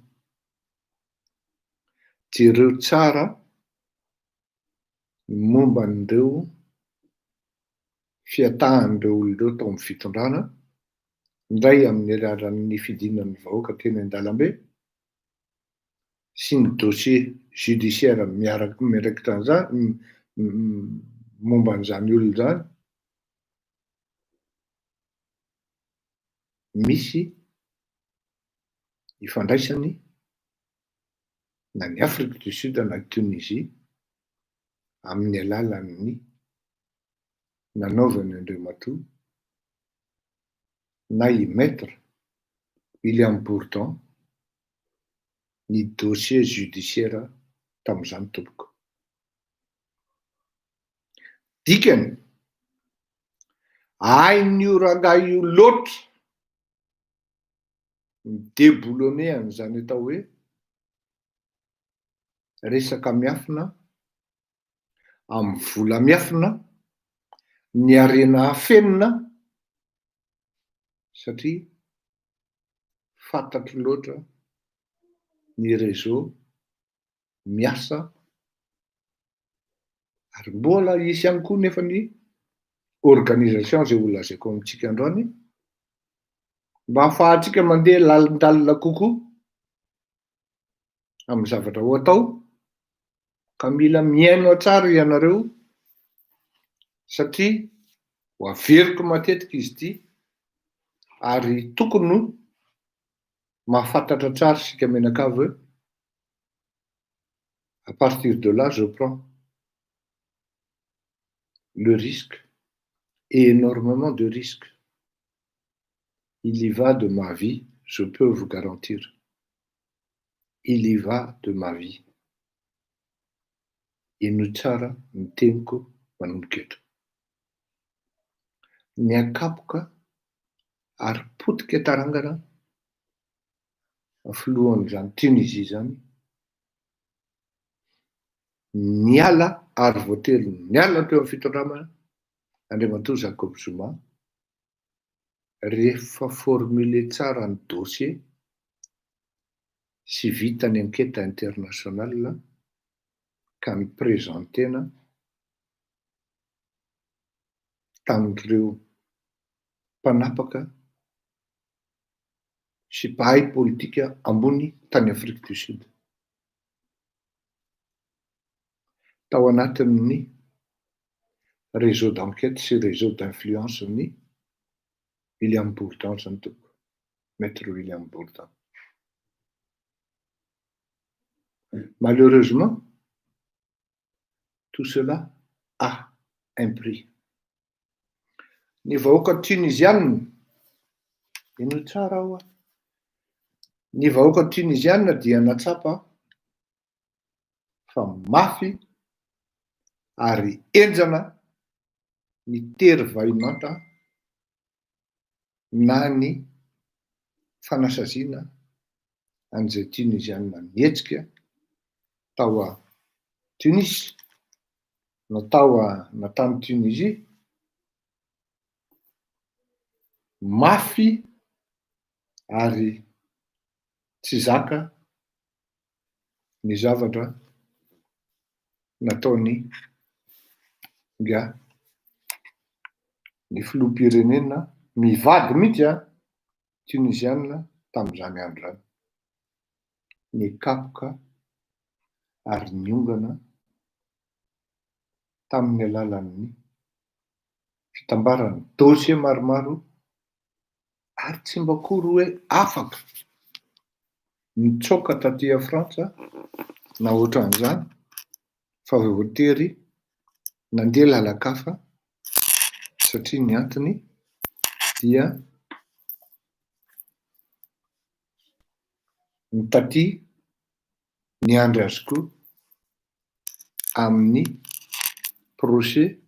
Jereo tsara momba an'ireo fiatahan'ireo olon'ireo tao amin'ny fitondrana, indray amin'ny alalan'ny fidinan'ny vahoaka teny an-dalambe sy ny dossier judiciaire miaraikitra an'izany momba an'izany olona zany, misy ifandraisany na ny Afrique du Sud na Tunisie amin'ny alalan'ny nanaovany Andriamatoa na i Maître William Bourdon ny dossier judiciaire tamin'izany tompoko. Dikany hain'io rangahy io loatra mideboulonner an'izany atao hoe resaka miafina amin'ny vola miafina, ny harena hafenina, satria fantatro loatra ny réseau miasa ary mbola isy ihany koa nefa ny organisation zay ho lazaiko amintsika androany mba ahafahantsika mandeha lalindalina kokoa amin'ny zavatra ho atao, ka mila miaino tsara ianareo satria ho averiko matetika izy ity ary tokony mahafantatra tsara sika menakavy hoe à partir de là je prends le risque et énormément de risques. Il y va de ma vie, je peux vous garantir. Il y va de ma vie. Ino tsara ny teniko manomboka eto. Ny akapoka ary potika tarangana filohan'izany Tunisie zany, niala ary voatery niala teo amin'ny fitondramana Andriamatoa Jacob Zuma rehefa formuler tsara ny dossier sy vita ny enquête internationale ka niprezentena tamin'ireo mpanapaka sy mpahay politika ambony tany Afrique du Sud. Tao anatin'ny réseau d'enquête sy réseau d'influence ny William Bourdon zany tompoko, Maître William Bourdon. Malheureusement, tout cela a un prix. Ny vahoaka tunisianina, ino tsara ao a? Ny vahoaka tunisianina dia natsapa fa mafy ary enjana ny tery vahinata na ny fanasaziana an'izay tunisianina mihetsika tao a Tunis, na tany Tunisie, mafy ary tsy zaka ny zavatra nataony nga ny filoham-pirenena mivady mihitsy tunisianina tamin'izany andro zany, ny kapoka ary niongana tamin'ny alalan'ny fitambarany dossier maromaro ary tsy mba kory hoe afaka mitsoka taty Frantsa na ohatran'izany fa voatery nandeha lalakafa satria ny antony dia mitaty ny andry azy koa amin'ny procès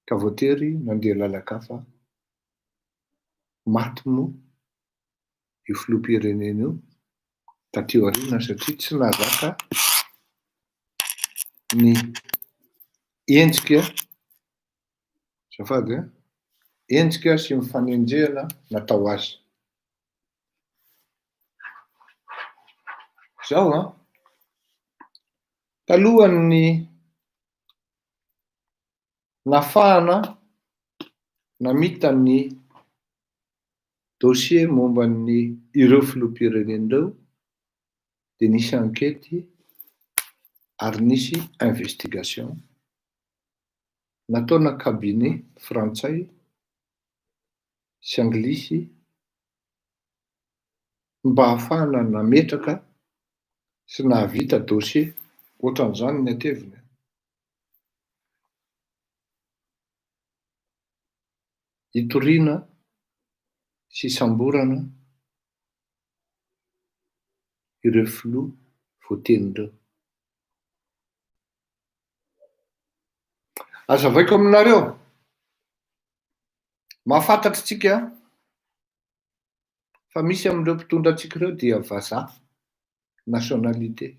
ka voatery nandeha lalakafa maty moa io filoham-pirenena io taty aoriana satria tsy nazaka ny Entsika zafady entsika sy mifanenjehana natao azy. Zao talohan'ny nafahana namita ny dossier momban'ny ireo filoham-pirenen'ireo dia nisy ankety ary nisy investigation nataona cabinet frantsay sy anglisy mba hahafahana nametraka sy nahavita dossier ohatran'izany ny ateviny. Hitoriana sy samborana ireo filoha voatenin'ireo. Azavaiko aminareo, mahafantatry tsika fa misy amin'ireo mpitondra antsika ireo dia vazaha nationalité.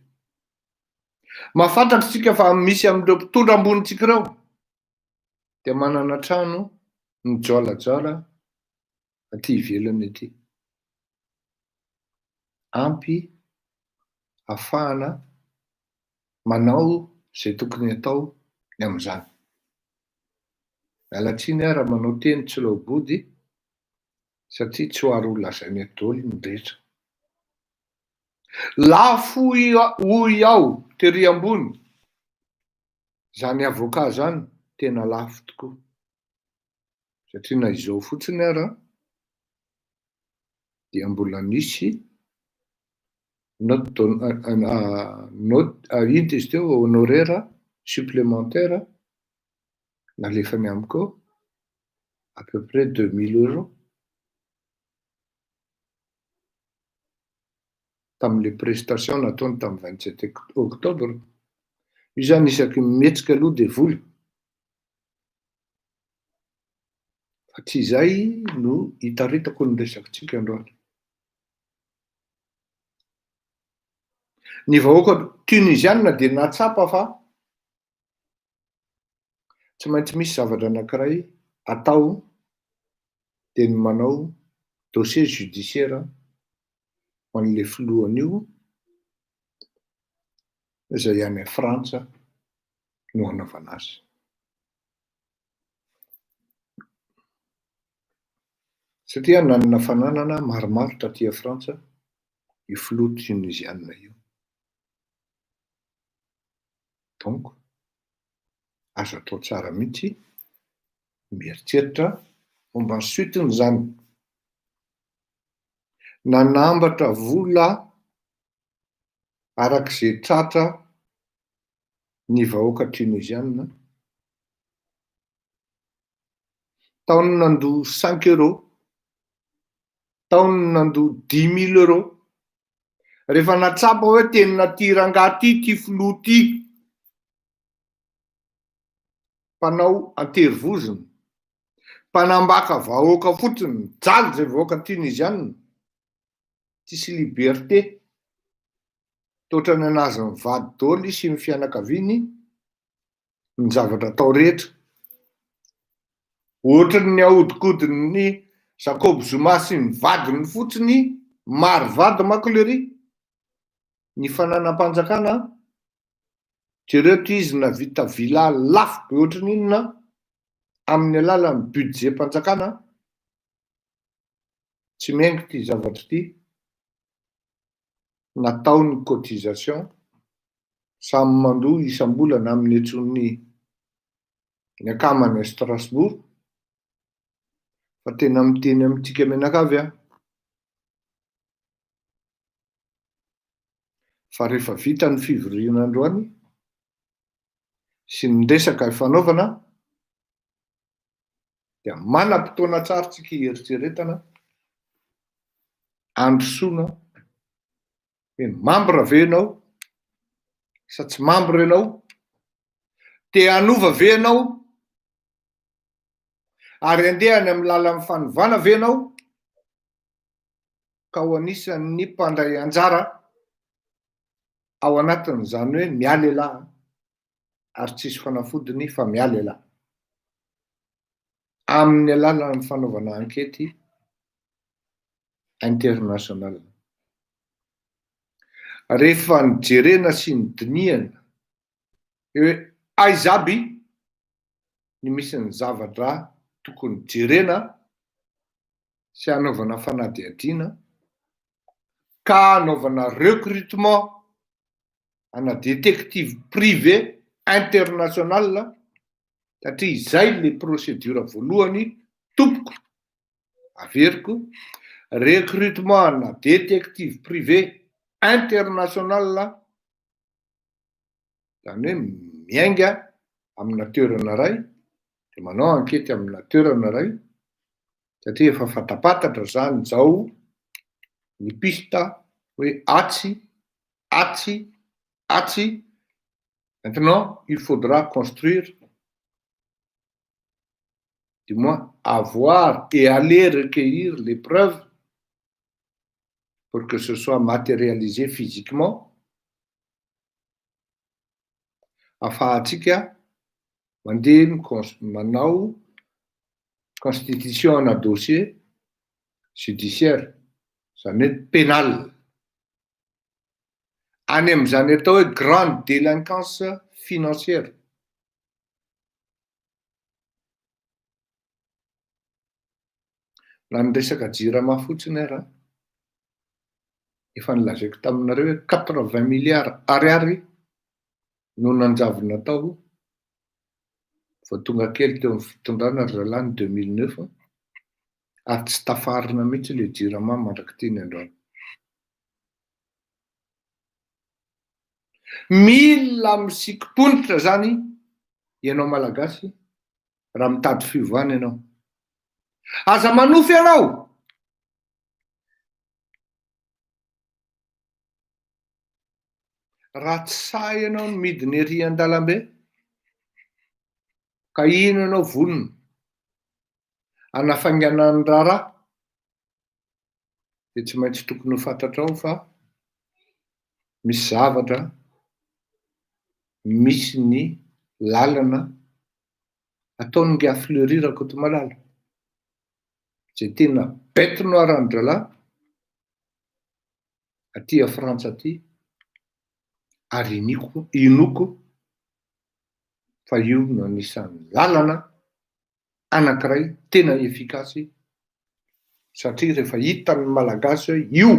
Mahafantatry tsika fa misy amin'ireo mpitondra ambonitsika ireo dia manana trano mijoalajoala aty ivelany aty. Ampy ahafahana manao izay tokony atao ny amin'izany. Mialatsiny aho raha manao teny tsy laobody satria tsy ho ary ho lazainy adaoly ny rehetra. Lafo hoy aho tery ambony, zany avocat zany tena lafo tokoa. Satria na izao fotsiny ara dia mbola nisy ino izy teo honoraire supplémentaire nalefany amiko à peu près 2000 € tamin'le prestation nataony tamin'ny 27 octobre. Io zany isaky mihetsika aloha dia vola. Fa tsy izay no hitaritako ny resakitsika androany. Ny vahoaka tunisiana dia natsapa fa tsy maintsy misy zavatra anankiray atao dia ny manao dossier judiciaire ho an'le filohan'io izay any Frantsa no hanaovana azy. Satria nanana fananana maromaro taty Frantsa io filoha tunisiana io. Donc azo atao tsara mihitsy mieritreritra momba ny suitiny zany. Nanambatra vola arak'izay tratra ny vahoaka tunisiana. Taony nandoa 5 €, taony nandoa 10 000 €. Rehefa natsapa hoe tena ty rangahy ty filoha ty mpanao anterivozina, mpanambaka vahoaka fotsiny, mijaly zay vahoaka tunisiana, tsisy liberté, totrany anazy mivady daoly sy ny fianakaviany, ny zavatra atao rehetra. Ohatrany ny ahodikodin'ny Jacob Zuma sy ny vadiny fotsiny, maro vady manko le ry. Ny fananam-panjakana jereto izy navita villa lafo be ohatrany inona amin'ny alalan'ny budget mpanjakana. Tsy miaingo ty zavatra ty. Nataony cotisation samy mandoa isam-bolana amin'ny antson'ny ny akamany à Strasbourg. Fa tena miteny amintsika menakavy aho. Fa rehefa vita ny fivoriana androany sy ny resaka fanaovana dia manam-potoana tsara tsika hieritreretana, androsoana hoe membre ve ianao sa tsy membre ianao, te hanova ve ianao ary andehany amin'ny lalan'ny fanovana ve ianao ka ho anisan'ny mpandray anjara ao anatin'izany hoe mialelahy. ary tsisy fanafodiny fa miala elahy amin'ny alalan'ny fanaovana ankety international. Rehefa nijerena sy ny dinihana hoe aiza aby ny misy ny zavatra tokony jerena sy anaovana fanadihadiana ka anaovana recrutement ana détective privé international satria izay le procédure voalohany tompoko averiko recrutement ana détective privé international zany hoe miainga amina toerana ray de manao ankety amina toerana ray satria efa fatapatatra zany zao ny pista hoe Atsy. Maintenant, il faudra construire, du moins avoir et aller recueillir les preuves pour que ce soit matérialisé physiquement. Afahantsika mandeha manao constitution ana dossier judiciaire, zany hoe pénal. Any amin'izany atao hoe grande délinquance financière. Raha niresaka jirama fotsiny ara, efa nilazaiko taminareo hoe 80 milliards ariary no nanjavona tao vao tonga kely teo amin'ny fitondrana Ralany 2009 ary tsy tafarina mihitsy le jirama mandrakitiny androany. Mila misikitonitra zany ianao malagasy raha mitady fiovana ianao. Aza manofy ianao. Raha tsy sahy ianao no midiny ery an-dalambe ka ino ianao vonona anafainganany raharaha de tsy maintsy tokony ho fantatrao fa misy zavatra misy ny lalana ataony nge fleurir akoto malala. Zay tena bête noire an-dralahy aty a Frantsa aty ary inoko fa io no anisan'ny lalana anankiray tena efikasy satria rehefa hitan'ny malagasy hoe io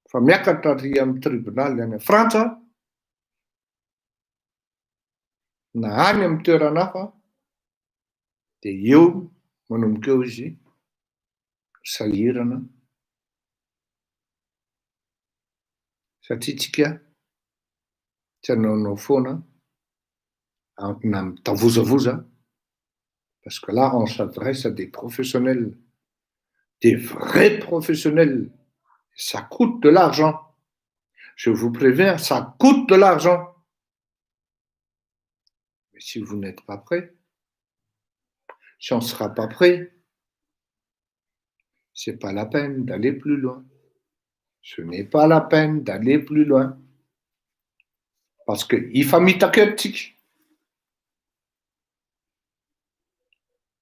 fa miakatra ary amin'ny tribonaly any Frantsa na any amin'ny toerana hafa de eo manomboka eo izy sahirana satria tsika tsy anaonao foana na mitavozavoza parce que là on s'adresse à des professionnels, des vrais professionnels. Ça coûte de l'argent. Je vous préviens, ça coûte de l'argent. Mais si vous n'êtes pas prêt, si on ne sera pas prêt, c'est pas la peine d'aller plus loin. Ce n'est pas la peine d'aller plus loin. Parce que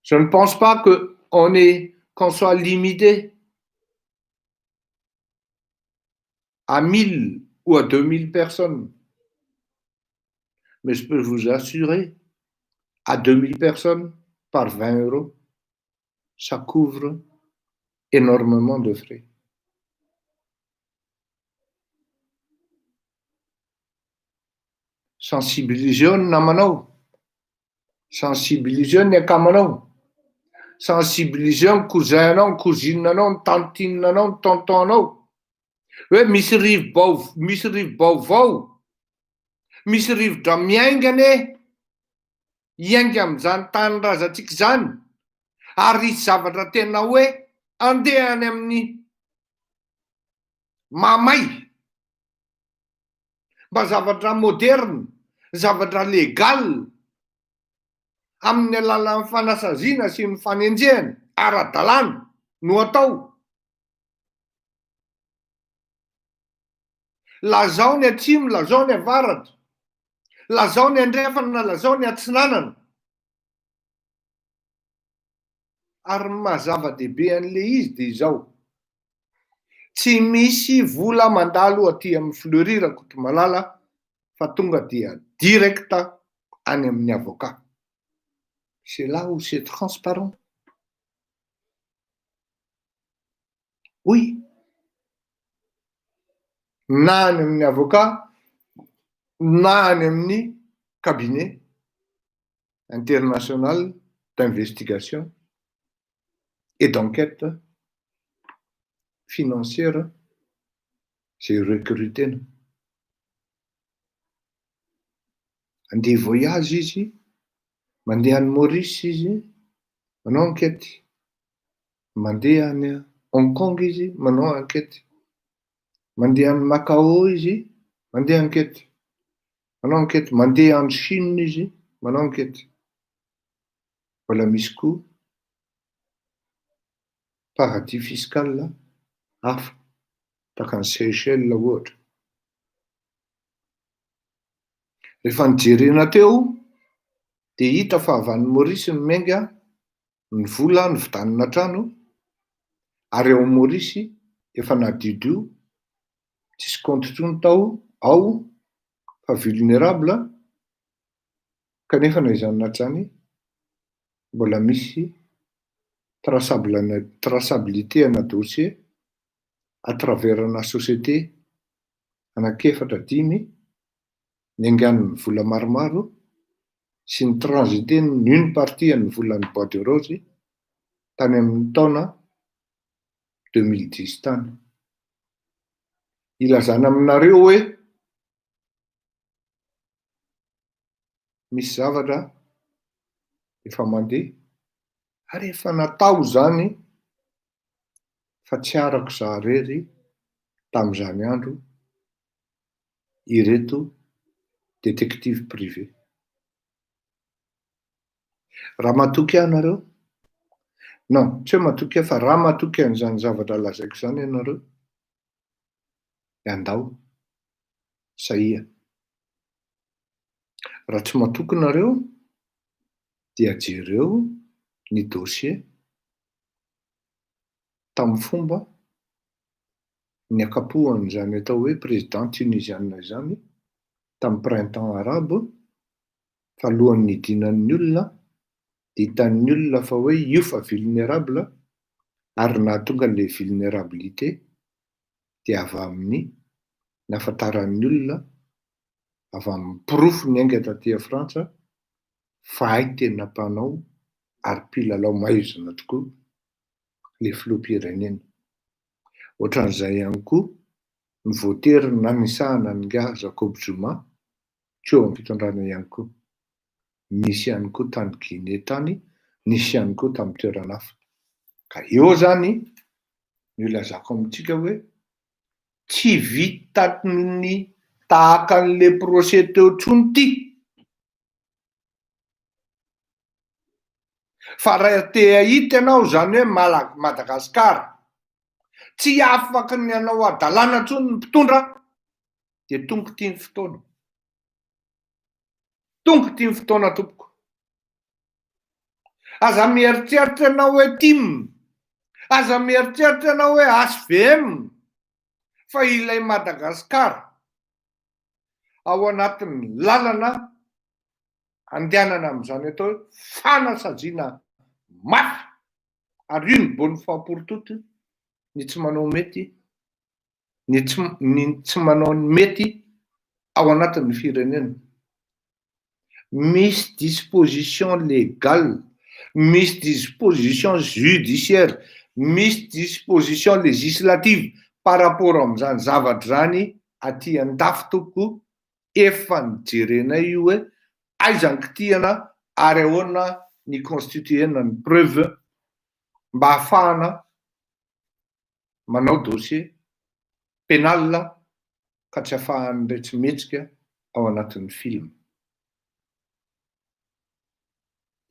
je ne pense pas qu'on soit limité à 1000 ou à 2000 personnes. Mais je peux vous assurer, à 2000 personnes par 20 €, ça couvre énormément de frais. Sensibilisation namanao, sensibilisation akamanao, sensibilisation cousinanao, cousinanao, tantinanao, tontonanao. Hoe misy rivo-baovao, misy rivotra miaingane, ianga amin'izany tany razantsika zany, ary misy zavatra tena hoe andeha any amin'ny mamay, mba zavatra moderne, zavatra légal, amin'ny alalan'ny fanasaziana sy ny fanenjehana ara-dalàna no atao. Lazao ny atsimo, lazao ny avaratra, lazao ny andrefana na lazao ny atsinanana. Ary mazava-dehibe an'le izy dia izao. Tsy misy vola mandalo aty amin'ny Fleury Rakotomalala fa tonga dia directa any amin'ny avocat. C'est là où c'est transparent. Oui. Na any amin'ny avocat, na any amin'ny cabinet international d'investigation et d'enquête financière zay recrutena. Andeha voyage izy, mandeha any Maurice izy, manao enquête. Mandeha any Hong Kong izy, manao enquête. Mandeha any Macao izy, mandeha enquête. Manao enquête. Mandeha any Chine izy, manao enquête. Mbola misy koa paradis fiscal hafa tahaka ny Seychelles ohatra. Rehefa nijerena teo dia hita fa avy any Maurice ny miainga, ny vola nividanina trano, ary ao Maurice efa nadiodio, tsisy compte intsony tao ao fa vulnérable, kanefa na izany na izany mbola misy traçabilité ana dossier à travers ana société anankefatra dimy niaingan'ny vola maromaro sy ny transité une partie ny volan'ny Bois de Rose tany amin'ny taona 2010 tany. Ilazana aminareo hoe misy zavatra efa mandeha ary efa natao zany fa tsy arako za rery tamin'izany andro ireto détective privé. Raha matoky ianareo? Non, tsy hoe matoky fa raha matoky an'izany zavatra lazaiko zany ianareo, andao, saia. Raha tsy matoky nareo dia jereo ny dossier tamin'ny fomba ny akapohan'izany atao hoe président tunisianina izany tamin'ny printemps arabe, fa alohan'ny hidinan'ny olona dia hitan'ny olona fa hoe io fa vulnérable, ary nahatonga an'ilay vulnérabilité dia avy amin'ny nahafantaran'ny olona avy amin'ny porofo ny ainga taty Frantsa fa hay tena mpanao ary mpilalao maizina tokoa le filoham-pirenena. Ohatran'izay ihany koa ny voatery nanisahana ny nga Jacob Zuma teo amin'ny fitondrana ihany koa. Nisy ihany koa tany Guinée tany, nisy ihany koa tamin'ny toerana hafa. Ka eo zany no ilazako amintsika hoe tsy vitan'ny tahaka an'le procès teo intsony ity. Fa raha te hahita ianao zany hoe Madagasikara tsy afaka ny anao adalàna intsony ny mpitondra, dia tonga ity ny fotoana. Tonga ity ny fotoana tompoko. Aza mieritreritra ianao hoe TIM, aza mieritreritra ianao hoe HVM, fa ilay Madagasikara ao anatin'ny lalana andehanana amin'izany atao hoe fanasaziana mafy, ary une bonne fois pour toutes ny tsy manao mety, ny tsy manao ny mety ao anatin'ny firenena. Misy disposition légale, misy disposition judiciaire, misy disposition législative par rapport amin'izany zavatra zany aty an-dafy tompoko, efa nijerenay io hoe aiza ny kitihana ary ahoana ny constituena ny preuve mba hahafahana manao dossier pénal ka tsy hahafahan'ny retsimetsika ao anatin'ny film.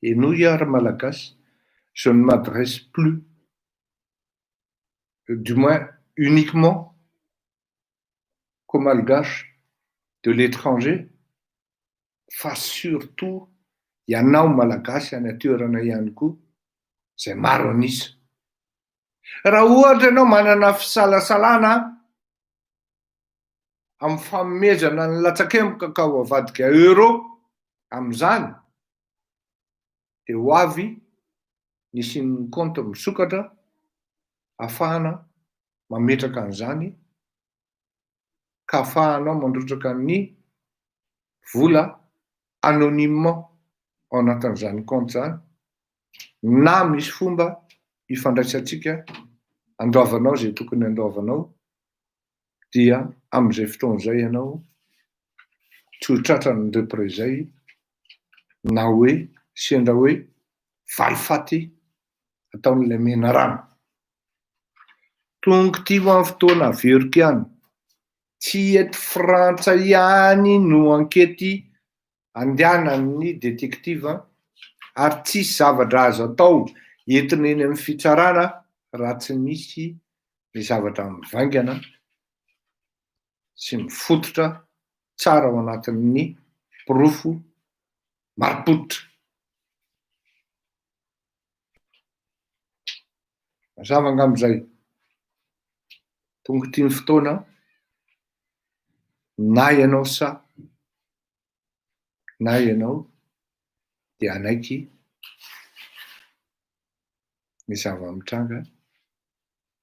Et nous, hier malagasy, je ne m'adresse plus, du moins uniquement, qu'aux malgaches de l'étranger, fa surtout ianao malagasy any atoerana ihany koa zay maro anisa. Raha ohatra ianao manana fisalasalana amin'ny fanomezana ny latsakemboka ka ho avadika euro amin'izany, dia ho avy nisy ny compte misokatra ahafahana mametraka an'izany ka ahafahanao mandrotraka ny vola anonymement ao anatin'izany compte izany, na misy fomba ifandraisantsika andoavanao zay tokony andoavanao, dia amin'izay fotoan'izay ianao tsy ho tratran'ny représay na hoe sendra hoe valifaty ataon'ilay mena rano. Tonga ty ho amin'ny fotoana averiko ihany, tsy eto Frantsa ihany no ankety andehanan'ny detektiva ary tsisy zavatra azo atao entina eny amin'ny fitsarana raha tsy misy ny zavatra mivaingana sy mifototra tsara ao anatin'ny pirofo marim-pototra. Mazava angamizay, tonga ty ny fotoana na ianao sa na ianao dia anaiky ny zava-mitranga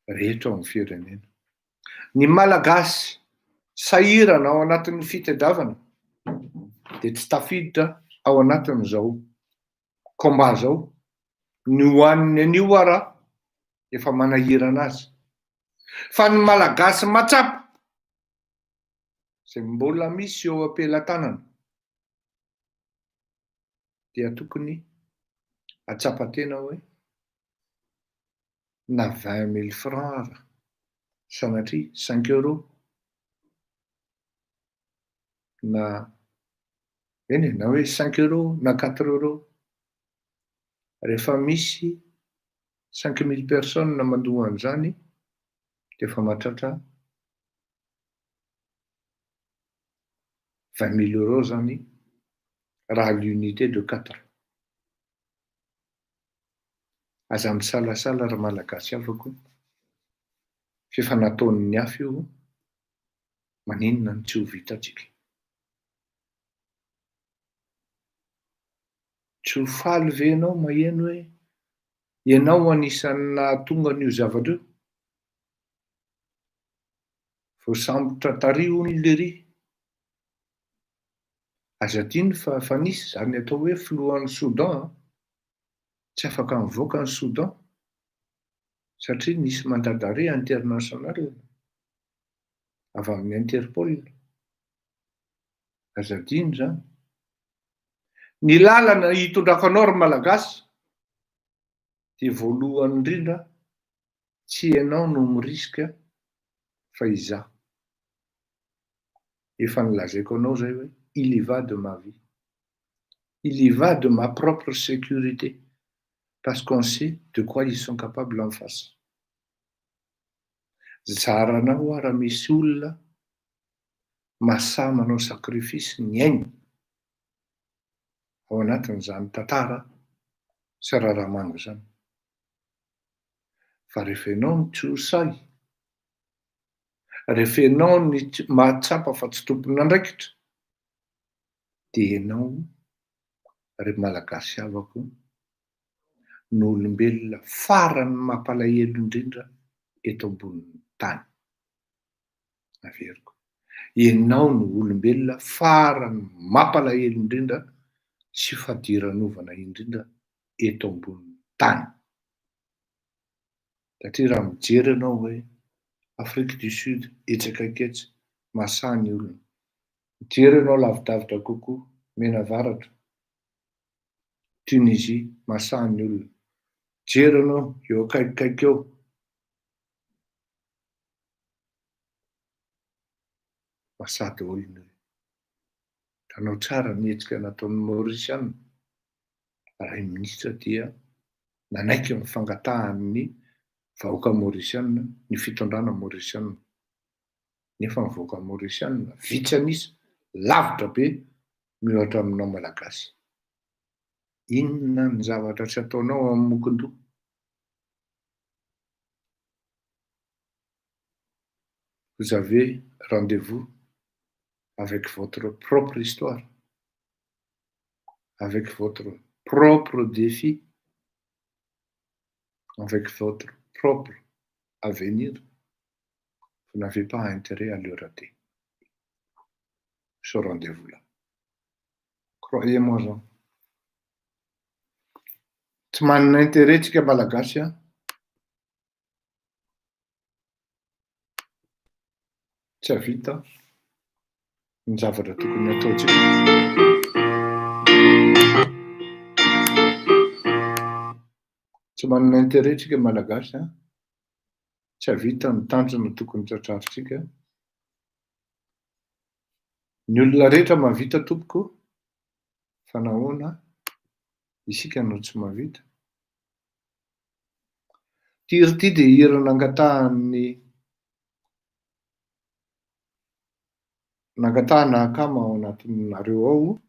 rehetra ao amin'ny firenena. Ny malagasy sahirana ao anatin'ny fitadiavana dia tsy tafiditra ao anatin'izao combat zao. Ny hoaniny anio ara efa manahirana azy, fa ny malagasy matsapa zay mbola misy eo ampelantanana dia tokony atsapa-tena hoe na 20 000 francs ara sanatria 5 euros na eny na hoe 5 euros na 4 euros, rehefa misy 5 000 personnes mandoa an'izany dia efa mahatratra 20 000 euros zany raha l'unité de 4. Aza misalasala raha malagasy avako, fefa nataon'ny hafa io, maninona ny tsy ho vitantsika. Tsy ho faly ve ianao maheno hoe ianao anisan'ny nahatonga an'io zavatra io? Voasambotra tary hono lery. Aza adiny fa nisy zany atao hoe filohan'ny Soudan, tsy afaka mivoaka ny Soudan satria nisy mandat d'arrêt international avy amin'ny Interpol. Aza adiny zany. Ny lalana hitondrakanao ry malagasy dia voalohany indrindra tsy ianao no miriska fa izaho. Efa nilazaiko anao zay hoe il y va de ma vie, il y va de ma propre sécurité, parce qu'on sait de quoi ils sont capables en face. Zaranao ara misy olona mahasahy manao sakrifisy ny ainy ao anatin'izany tantara sy raharamanga zany. Fa rehefa ianao no tsy ho say, rehefa ianao ny mahatsapa fa tsy tompony andraikitra, dia ianao ry malagasy havako no olombelona farany mampalahelo indrindra eto ambonin'ny tany. Averiko, ianao no olombelona farany mampalahelo indrindra sy fahadiran'ovana indrindra eto ambonin'ny tany. Satria raha mijery ianao hoe Afrique du Sud etsaka aketsy mahasahy ny olona, mijery ianao lavidavitra kokoa mena avaratra, Tunisie mahasahy ny olona, mijery ianao eo akaikikaiky eo mahasahy daholo ny olona. Tanao tsara ny hetsika nataon'ny Maorisiana. Ray Ministra dia nanaiky ny fangatahan'ny vahoaka Maorisiana, ny fitondrana Maorisiana. Nefa ny vahoaka Maorisiana vitsy anisa, lavitra be mihoatra aminao malagasy. Inona ny zavatra tsy ataonao amin'ny mokon-doha? Vous avez rendez-vous avec votre propre histoire, avec votre propre défi, avec votre propre avenir. Vous n'avez pas intérêt à le rater, ce rendez-vous-là. Croyez-moi, Jean. Tsy manana intérêt tsika malagasy a. Tsy havita ny zavatra tokony ataontsika. Tsy manana intérêt tsika malagasy a. Tsy havita ny tanjona tokony tratrarintsika. Ny olona rehetra mahavita tompoko, fa nahoana isika no tsy mahavita. Ty hira ty dia hira nangatahana akama ao anatinareo ao,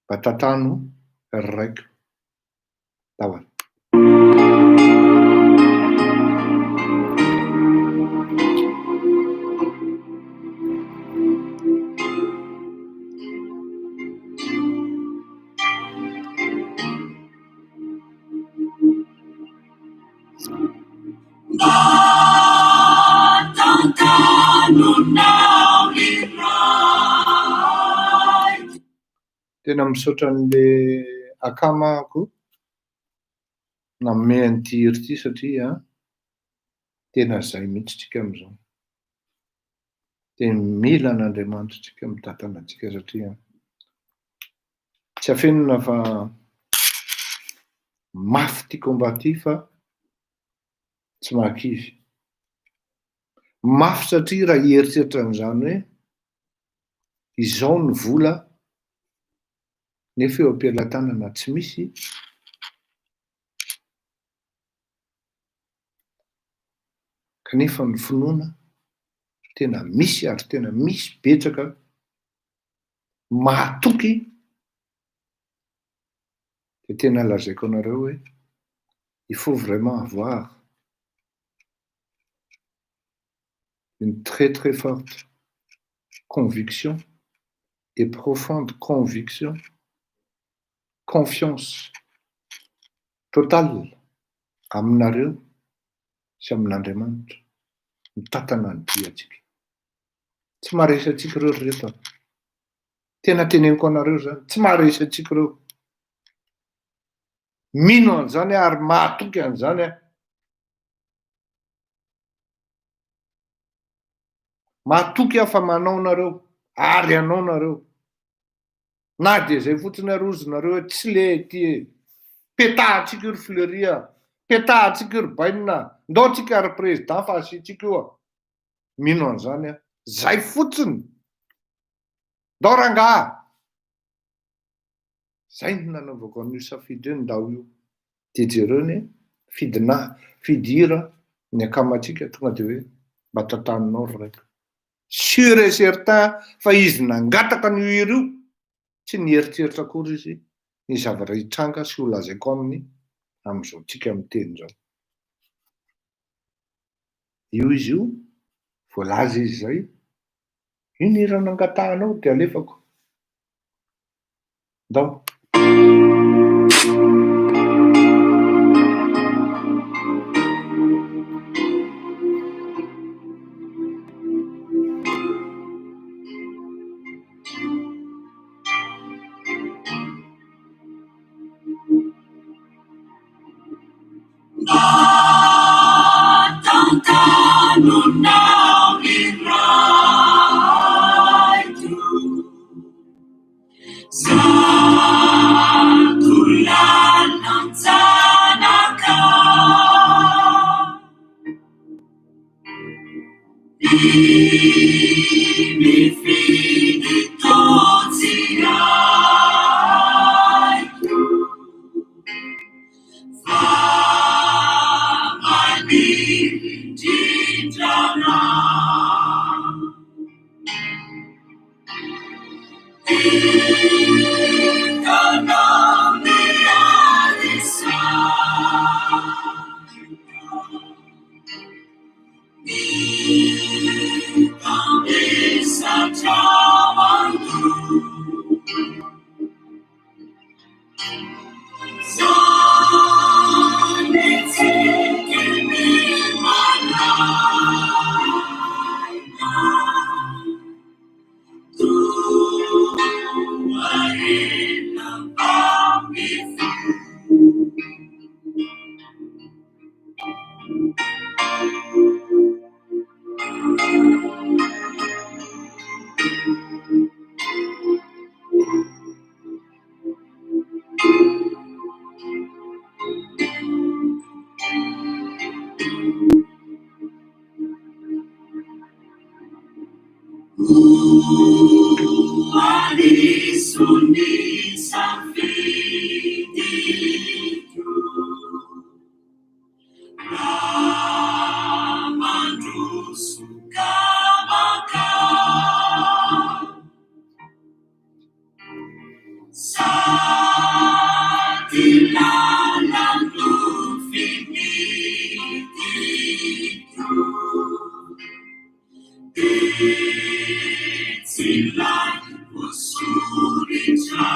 Batatano Raiko. Daholy. Tena misaotra an'le akamako nanome an'ity hira ity satria tena zay mihitsy tsika amin'izao. Tena mila an'Andriamanitra tsika mitantana antsika satria tsy hafenona fa mafy ty komba ty fa tsy mahakivy. Mafy satria raha hieritreritra an'izany hoe izao ny vola nefa eo am-pelatanana tsy misy, kanefa ny finoana tena misy ary tena misy betsaka mahatoky. De tena lazaiko anareo hoe il faut vraiment avoir une très très forte conviction et profonde conviction, confiance totale aminareo sy amin'Andriamanitra mitantana ny diatsika. Tsy maharesatsika ireo rehetra. Tena teneniko anareo zany, tsy maharesatsika ireo. Mino an'izany ary mahatoky an'izany a. Mahatoky aho fa manao nareo ary anao nareo. Na dia zay fotsiny arozonareo hoe tsy le ty petahatsika io ry fleuria, petahatsika io ry bainina, ndao tsika ry président fa asiatsika io a. Mino an'izany a. Zay fotsiny. Ndao rangaha. Zay ny nanaovako an'io safidy io ndao io. Dijereo ny fidira ny akamatsika tonga de hoe Batatanonao Raiko. Sûr et certain fa izy nangataka ny hira io, tsy nieritreritra akory izy ny zavatra hitranga sy ho lazaiko aminy amin'izao tsika miteny zao. Io izy io, voalaza izy zay, io ny hira nangatahanao de alefako. Ndao. Now in right Zakulan ng Tanaka Ibinito siya Famani Arisuni safidiko Ramandrusu kamaka Satilalang lufinitiku Silang usurija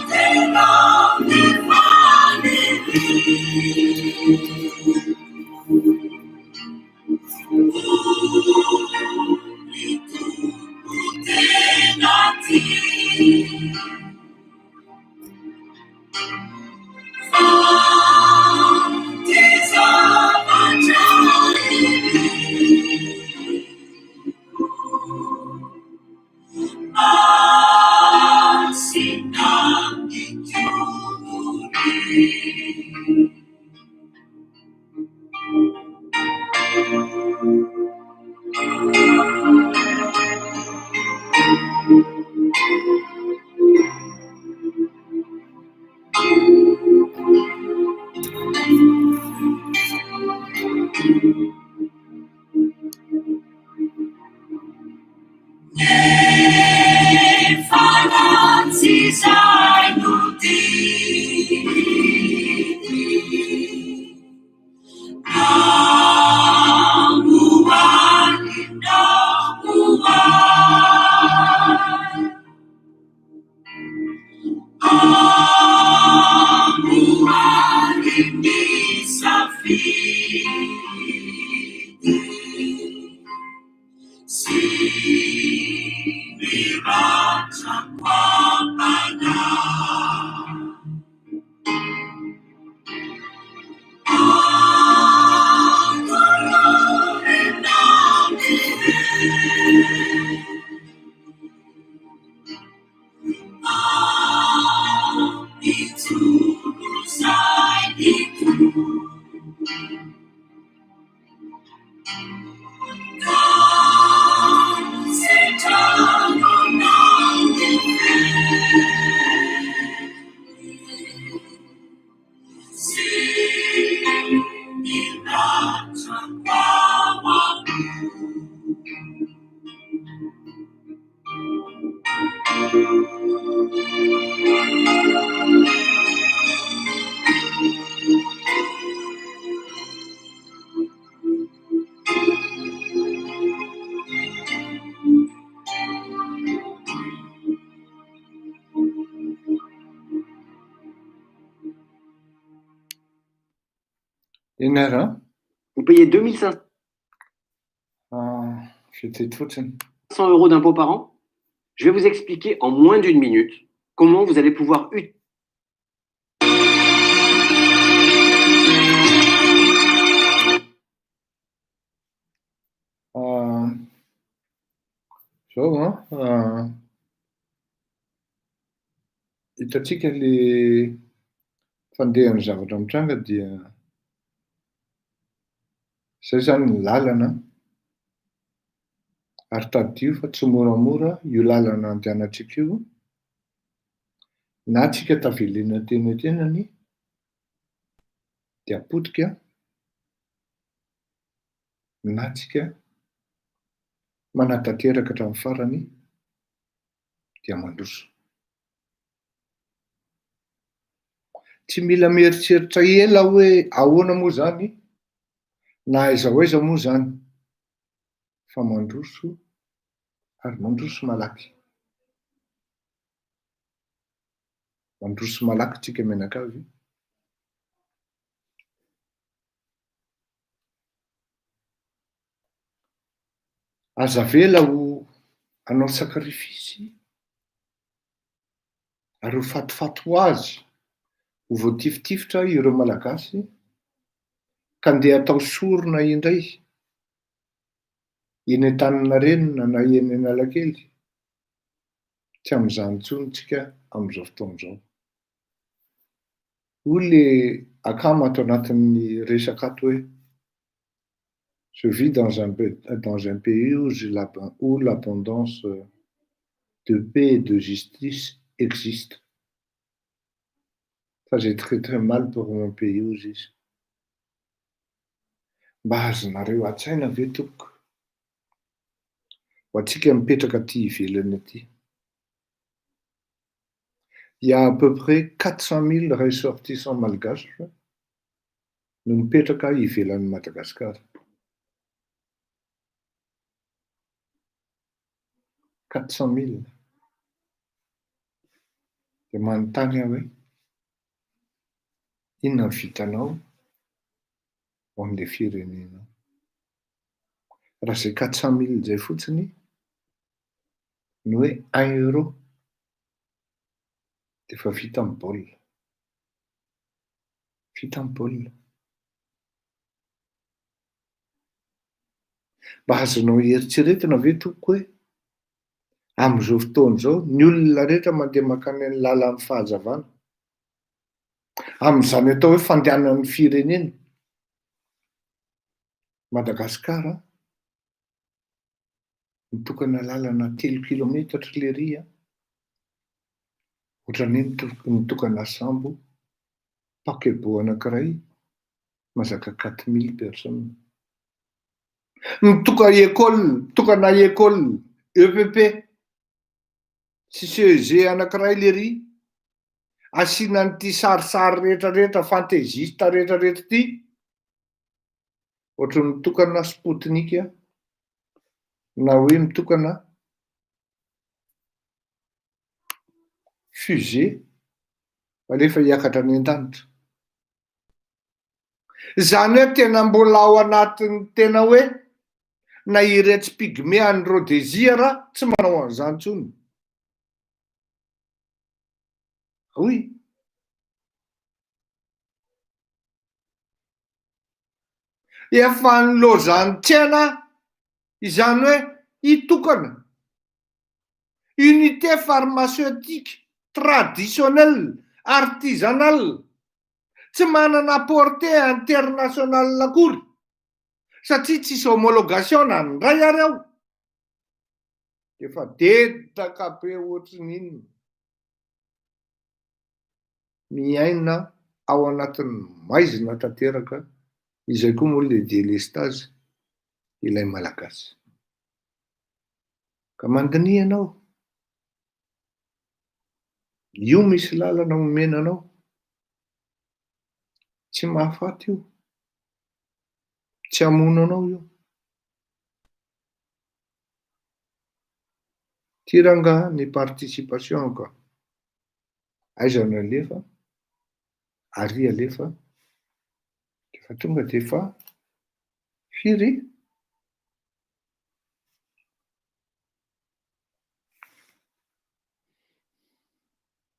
Telang divanili Itu utenati Fatiza majani Asinang ityuri Fananzi zainuti Namuan, namuan Amuan ini safiti Siniran sakwapana Itu usai itu Setan Siniran sakwapana Inara? Vous payez 2500 J'étais fotsiny. € d'impôts par an. Je vais vous expliquer en moins d'une minute comment vous allez pouvoir utiliser Zao hitantsika le fandehan'ny zavatra mitranga dia zay zany ny lalana ary tadio fa tsy moramora io lalana andehanantsika io na tsika tavelena teny an-tenany dia apotika na tsika manatanteraka hatramin'ny farany dia mandroso. Tsy mila mieritreritra ela hoe ahoana moa zany na aiza ho aiza moa zany fa mandroso ary mandroso malaky. Mandroso malaky tsika menakavy. Aza vela ho hanao sakrifisy ary ho fatifaty ho azy ho voatifitra ireo malagasy ka andeha atao sorona indray eny Antaninarenina na eny Analakely. Tsy amin'izany intsony tsika amin'izao fotoan'izao. Hoy le akamo ato anatin'ny resaka ato hoe Je vis dans un pays où l'abondance de paix et de justice existe. Ça, j'ai très très mal pour mon pays où izy. Mba azonareo an-tsaina ve tompoko? Ho antsika mipetraka aty ivelany aty. Il y a à peu près 400 000 ressortissants malgaches no mipetraka ivelan'i Madagasikara. 400 000. Dia manontany aho hoe inona ny vitanao ho an'ilay firenenao? Raha izay 400 000 izay fotsiny no hoe 1 euro dia efa vita amin'ny baolina. Vita amin'ny baolina. Mba azonao eritreretina ve tompoko hoe amin'izao fotoana izao ny olona rehetra mandeha mankany amin'ny lalan'ny fahazavana amin'izany atao hoe fandehanan'ny firenena Madagasikara mitokana lalana 3 kilometatra lery ohatran'ny mitokana sambo paquebot anankiray mazaka 4000 personnes. Mitokana école EPP sy CEG anankiray lery asiana an'ity sarisary rehetrarehetra fantaisista rehetrarehetra ity ohatran'ny mitokana Sputnik na hoe mitokana fusée alefa hiakatra any an-danitra. Izany hoe tena mbola ao anatin'ny tena hoe na ireto pygmée any Rhodesia raha tsy manao an'izany intsony. Oui. Efa nilozan-tsaina izany hoe hitokana unité pharmaceutique traditionnelle artisanale tsy manana portée internationale akory satria tsisy homologation na ndray ary ao. Efa dedaka be ohatran'inona. Miaina ao anatin'ny maizina tanteraka izay koa moa ilay délestage ilay malagasy. Ka mandinihy ianao. Io misy lalana omena anao. Tsy mahafaty io. Tsy hamono anao io. Tira nga ny participation ka. Aiza no alefa, ary alefa, efa tonga dia efa firy.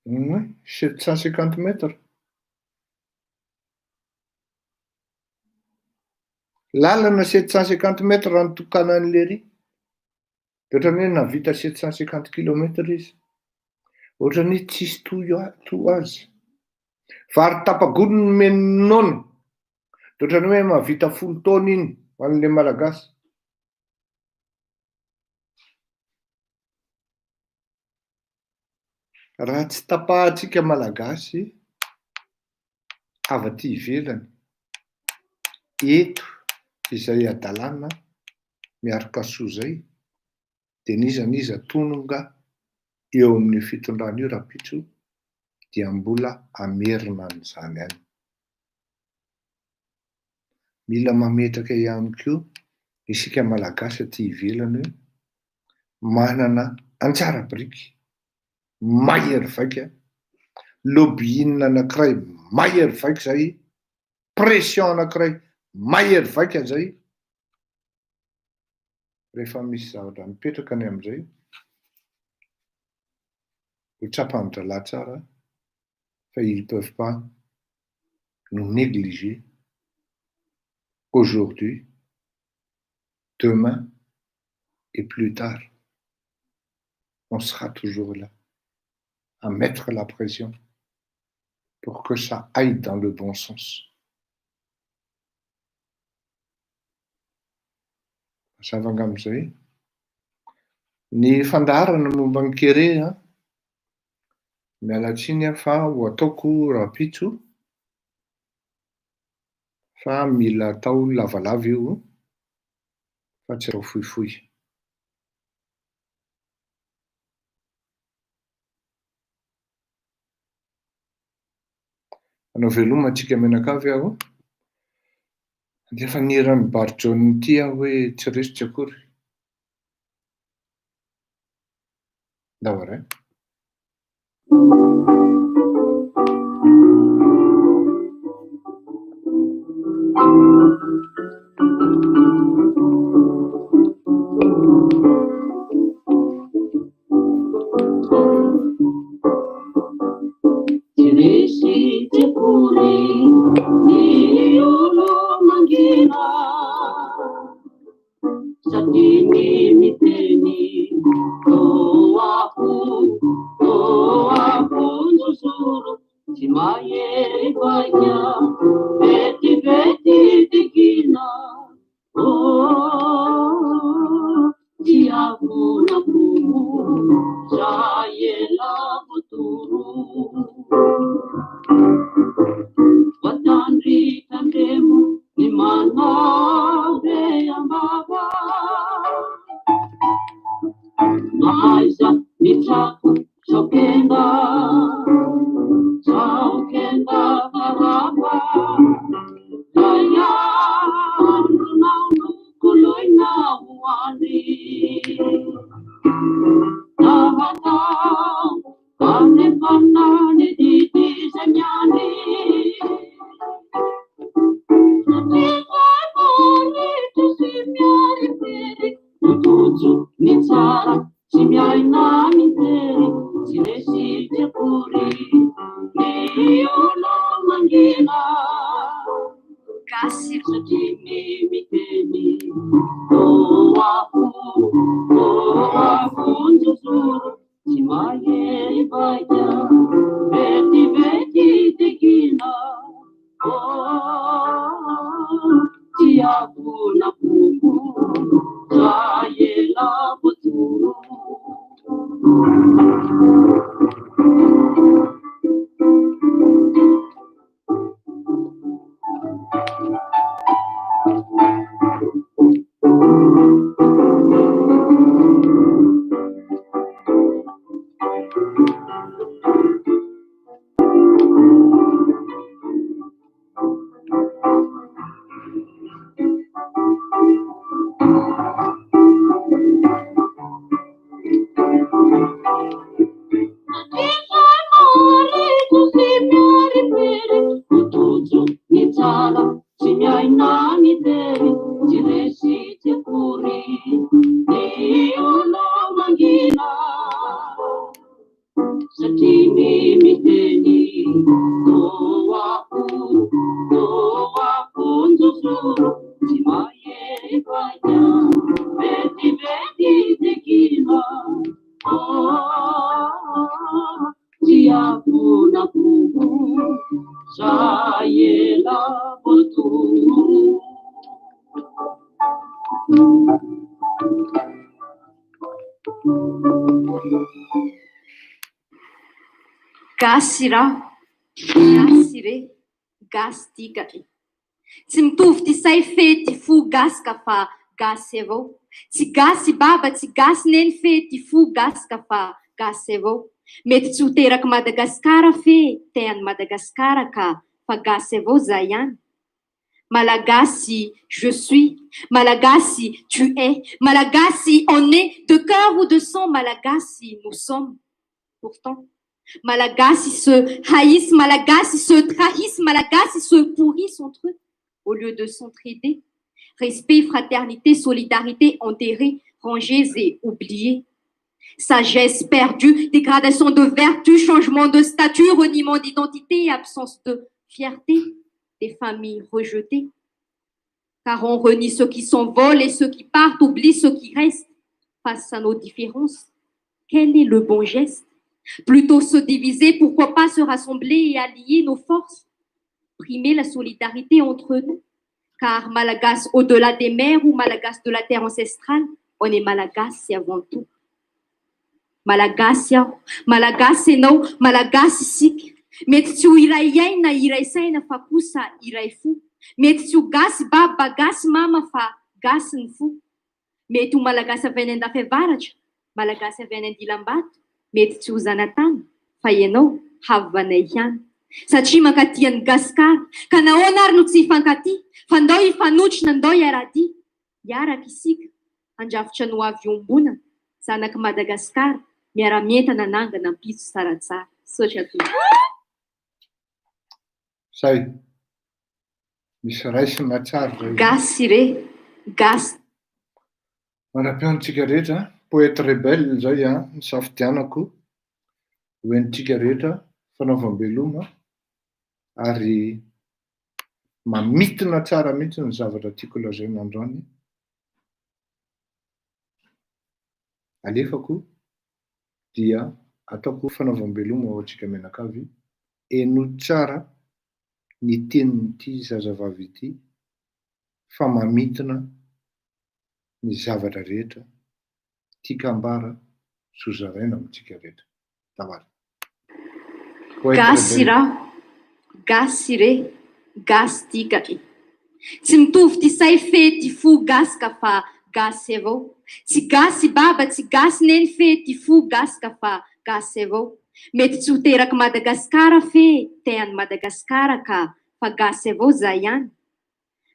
750 mètres. Lalana 750 mètres raha ny tokanan'lery. Ohatran'ny hoe navita 750 km izy. Ohatran'ny tsisy to azy. Vary tapagony no menonona. Ohatran'ny hoe mahavita 10 taona iny ho an'ilay malagasy. Raha tsy tapahantsika malagasy avy aty ivelany eto izay adalàna miaraka soa zay dia n'iza tonga eo amin'ny fitondrana io rapitso dia mbola amerina an'izany any. Mila mametraka ihany koa isika malagasy aty ivelany hoe manana antsara biriky mahery vaika, lobbying anankiray mahery vaika zay, pression anankiray mahery vaika zay. Rehefa misy zavatra mipetraka any amin'izay ho tsapan'ny-dralahy tsara fa ils ne peuvent pas nous négliger aujourd'hui, demain et plus tard. On sera toujours là à mettre la pression pour que ça aille dans le bon sens. Mazava amin'izay. Ny fandaharana momba ny kere miala tsiny fa ho ataoko rapitso fa mila atao lavalava io fa tsy atao fohifohy. Anao veloma antsika menakavy aho. Efa niran'ny Bar John ity aho hoe tsy resy tsy akory. Dahoray. Tsy resy tsy akory ny olo mangina satria ny miteny toako nzosoro tsy mahery vaika vetivety tikina tsy avona bobo zaela votoro Vatandri tandemo ni manave ambava Aiza mitrako sokenda karava Layandro naunu kuloina uani Tahatau ane panani didi senyani Tutu ni tsara si miai nami teri si resi tekuri ni olo mangina kasir sajimi miteni aku njusuru si maye baja beti tekina si aku na pupu Sayela betul. Gasy raho, gasy re, gasy tika e. Tsy mitovy ty say fety fo gasy ka fa gasy avao. Tsy gasy baba, tsy gasy neny fety fo gasy ka fa gasy avao. Mety tsy ho teraky Madagasikara fe teany Madagasikara ka fa gasy avao za ihany. Malagasy, je suis. Malagasy, tu es. Malagasy, on est. De cœur ou de sang, Malagasy, nous sommes. Pourtant, Malagasy se haïssent, Malagasy se trahissent, Malagasy se pourrissent entre eux au lieu de s'entraider. Respect, fraternité, solidarité enterrés, rangés et oubliés. Sagesse perdue, dégradation de vertu, changement de statut, reniement d'identité, absence de fierté, des familles rejetées. Car on renie ceux qui s'envolent et ceux qui partent, oublie ceux qui restent. Face à nos différences, quel est le bon geste? Plutôt se diviser, pourquoi pas se rassembler et allier nos forces? Primer la solidarité entre nous, Car malagasy au-delà des mers ou malagasy de la terre ancestrale, on est malagasy avant tout. Malagasy aho, malagasy ianao, malagasy isika. Mety tsy ho iray iaina na iray saina fa kosa iray fo. Mety tsy ho gasy baba gasy mama fa gasy ny fo. Mety ho malagasy avy any an-dafevaratra, malagasy avy any Andilam-bato, mety tsy ho zanatany fa ianao havanay ihany. Satria mankaty an'i Gasikara, ka nahoana ary no tsy hifankaty, fa ndao hifanotrona ndao hiaradia. Hiaraka isika, handrafitra no avy ombonana, zanaky Madagasikara, miara-mientana nangana ampitso tsaratsara. Sotra toy. Zay, misy raisina tsara zay. Gasy re, gasy. Manam-piantsika rehetra, poète rebelle zay nisafidianako hoenitsika rehetra fanaovam-beloma ary mamitona tsara mihitsy ny zavatra tiako lazaina androany. Alefako dia ataoko fanaovam-beloma ho antsika menakavy, eno tsara ny tenin'ity zazavavy ity fa mamitona ny zavatra rehetra tiaka ambara sozaraina amintsika rehetra. Davary. Gasy raho, gasy re, gasy tika e. Tsy mitovy ty say fe ty fo gasy ka fa gasy avao. Tsy gasy baba, tsy gasy neny fe ty fo gasy ka fa gasy avao. Mety tsy ho teraky Madagasikara fe te any Madagasikara ka fa gasy avao za ihany.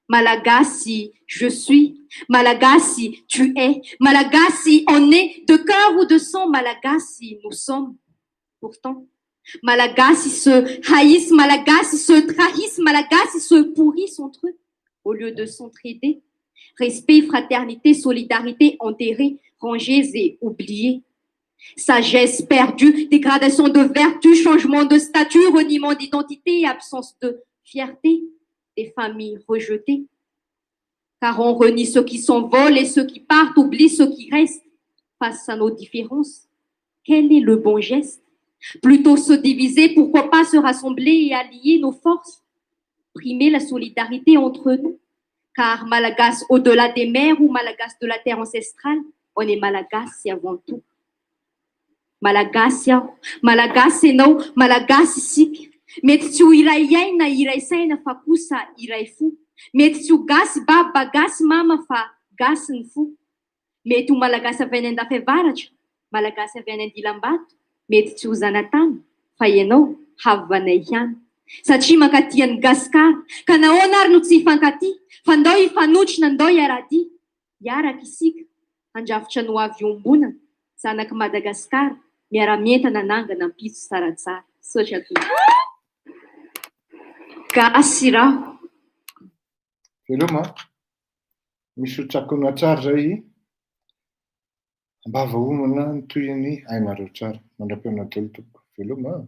Malagasy, je suis. Malagasy, tu es. Malagasy, on est. De cœur ou de sang, Malagasy, nous sommes. Pourtant, Malagasy se haïssent, Malagasy se trahissent, Malagasy se pourrissent entre eux au lieu de s'entraider. Respect, fraternité, solidarité enterrés, rangés et oubliés. Sagesse perdue, dégradation de vertu, changement de statut, reniement d'identité, absence de fierté, des familles rejetées. Car on renie ceux qui s'envolent et ceux qui partent, oublie ceux qui restent. Face à nos différences, quel est le bon geste? Plutôt se diviser, pourquoi pas se rassembler et allier nos forces? Primer la solidarité entre nous. Car Malagasy au-delà des mers ou Malagasy de la terre ancestrale, on est Malagasy avant tout. Malagasy aho, malagasy ianao, malagasy isika. Mety tsy ho iray iaina na iray saina fa kosa iray fo. Mety tsy ho gasy baba gasy mama fa gasy ny fo. Mety ho malagasy avy any an-dafevaratra, malagasy avy any Andilam-bato, mety tsy ho zanatany fa ianao havanay ihany. Satria mankaty an'i Gasikara, ka nahoana ary no tsy hifankaty, fa ndao hifanotrona ndao hiaradia. Hiaraka isika, handrafitra no avy ombonana, zanaky Madagasikara, miara-mientana nangana ampitso tsaratsara. Sotra toy. Gasy raho. Veloma, misy hotsakoana tsara zay ambava homana ny toy ny ainareo tsara. Mandram-pianatelo tompoko. Veloma.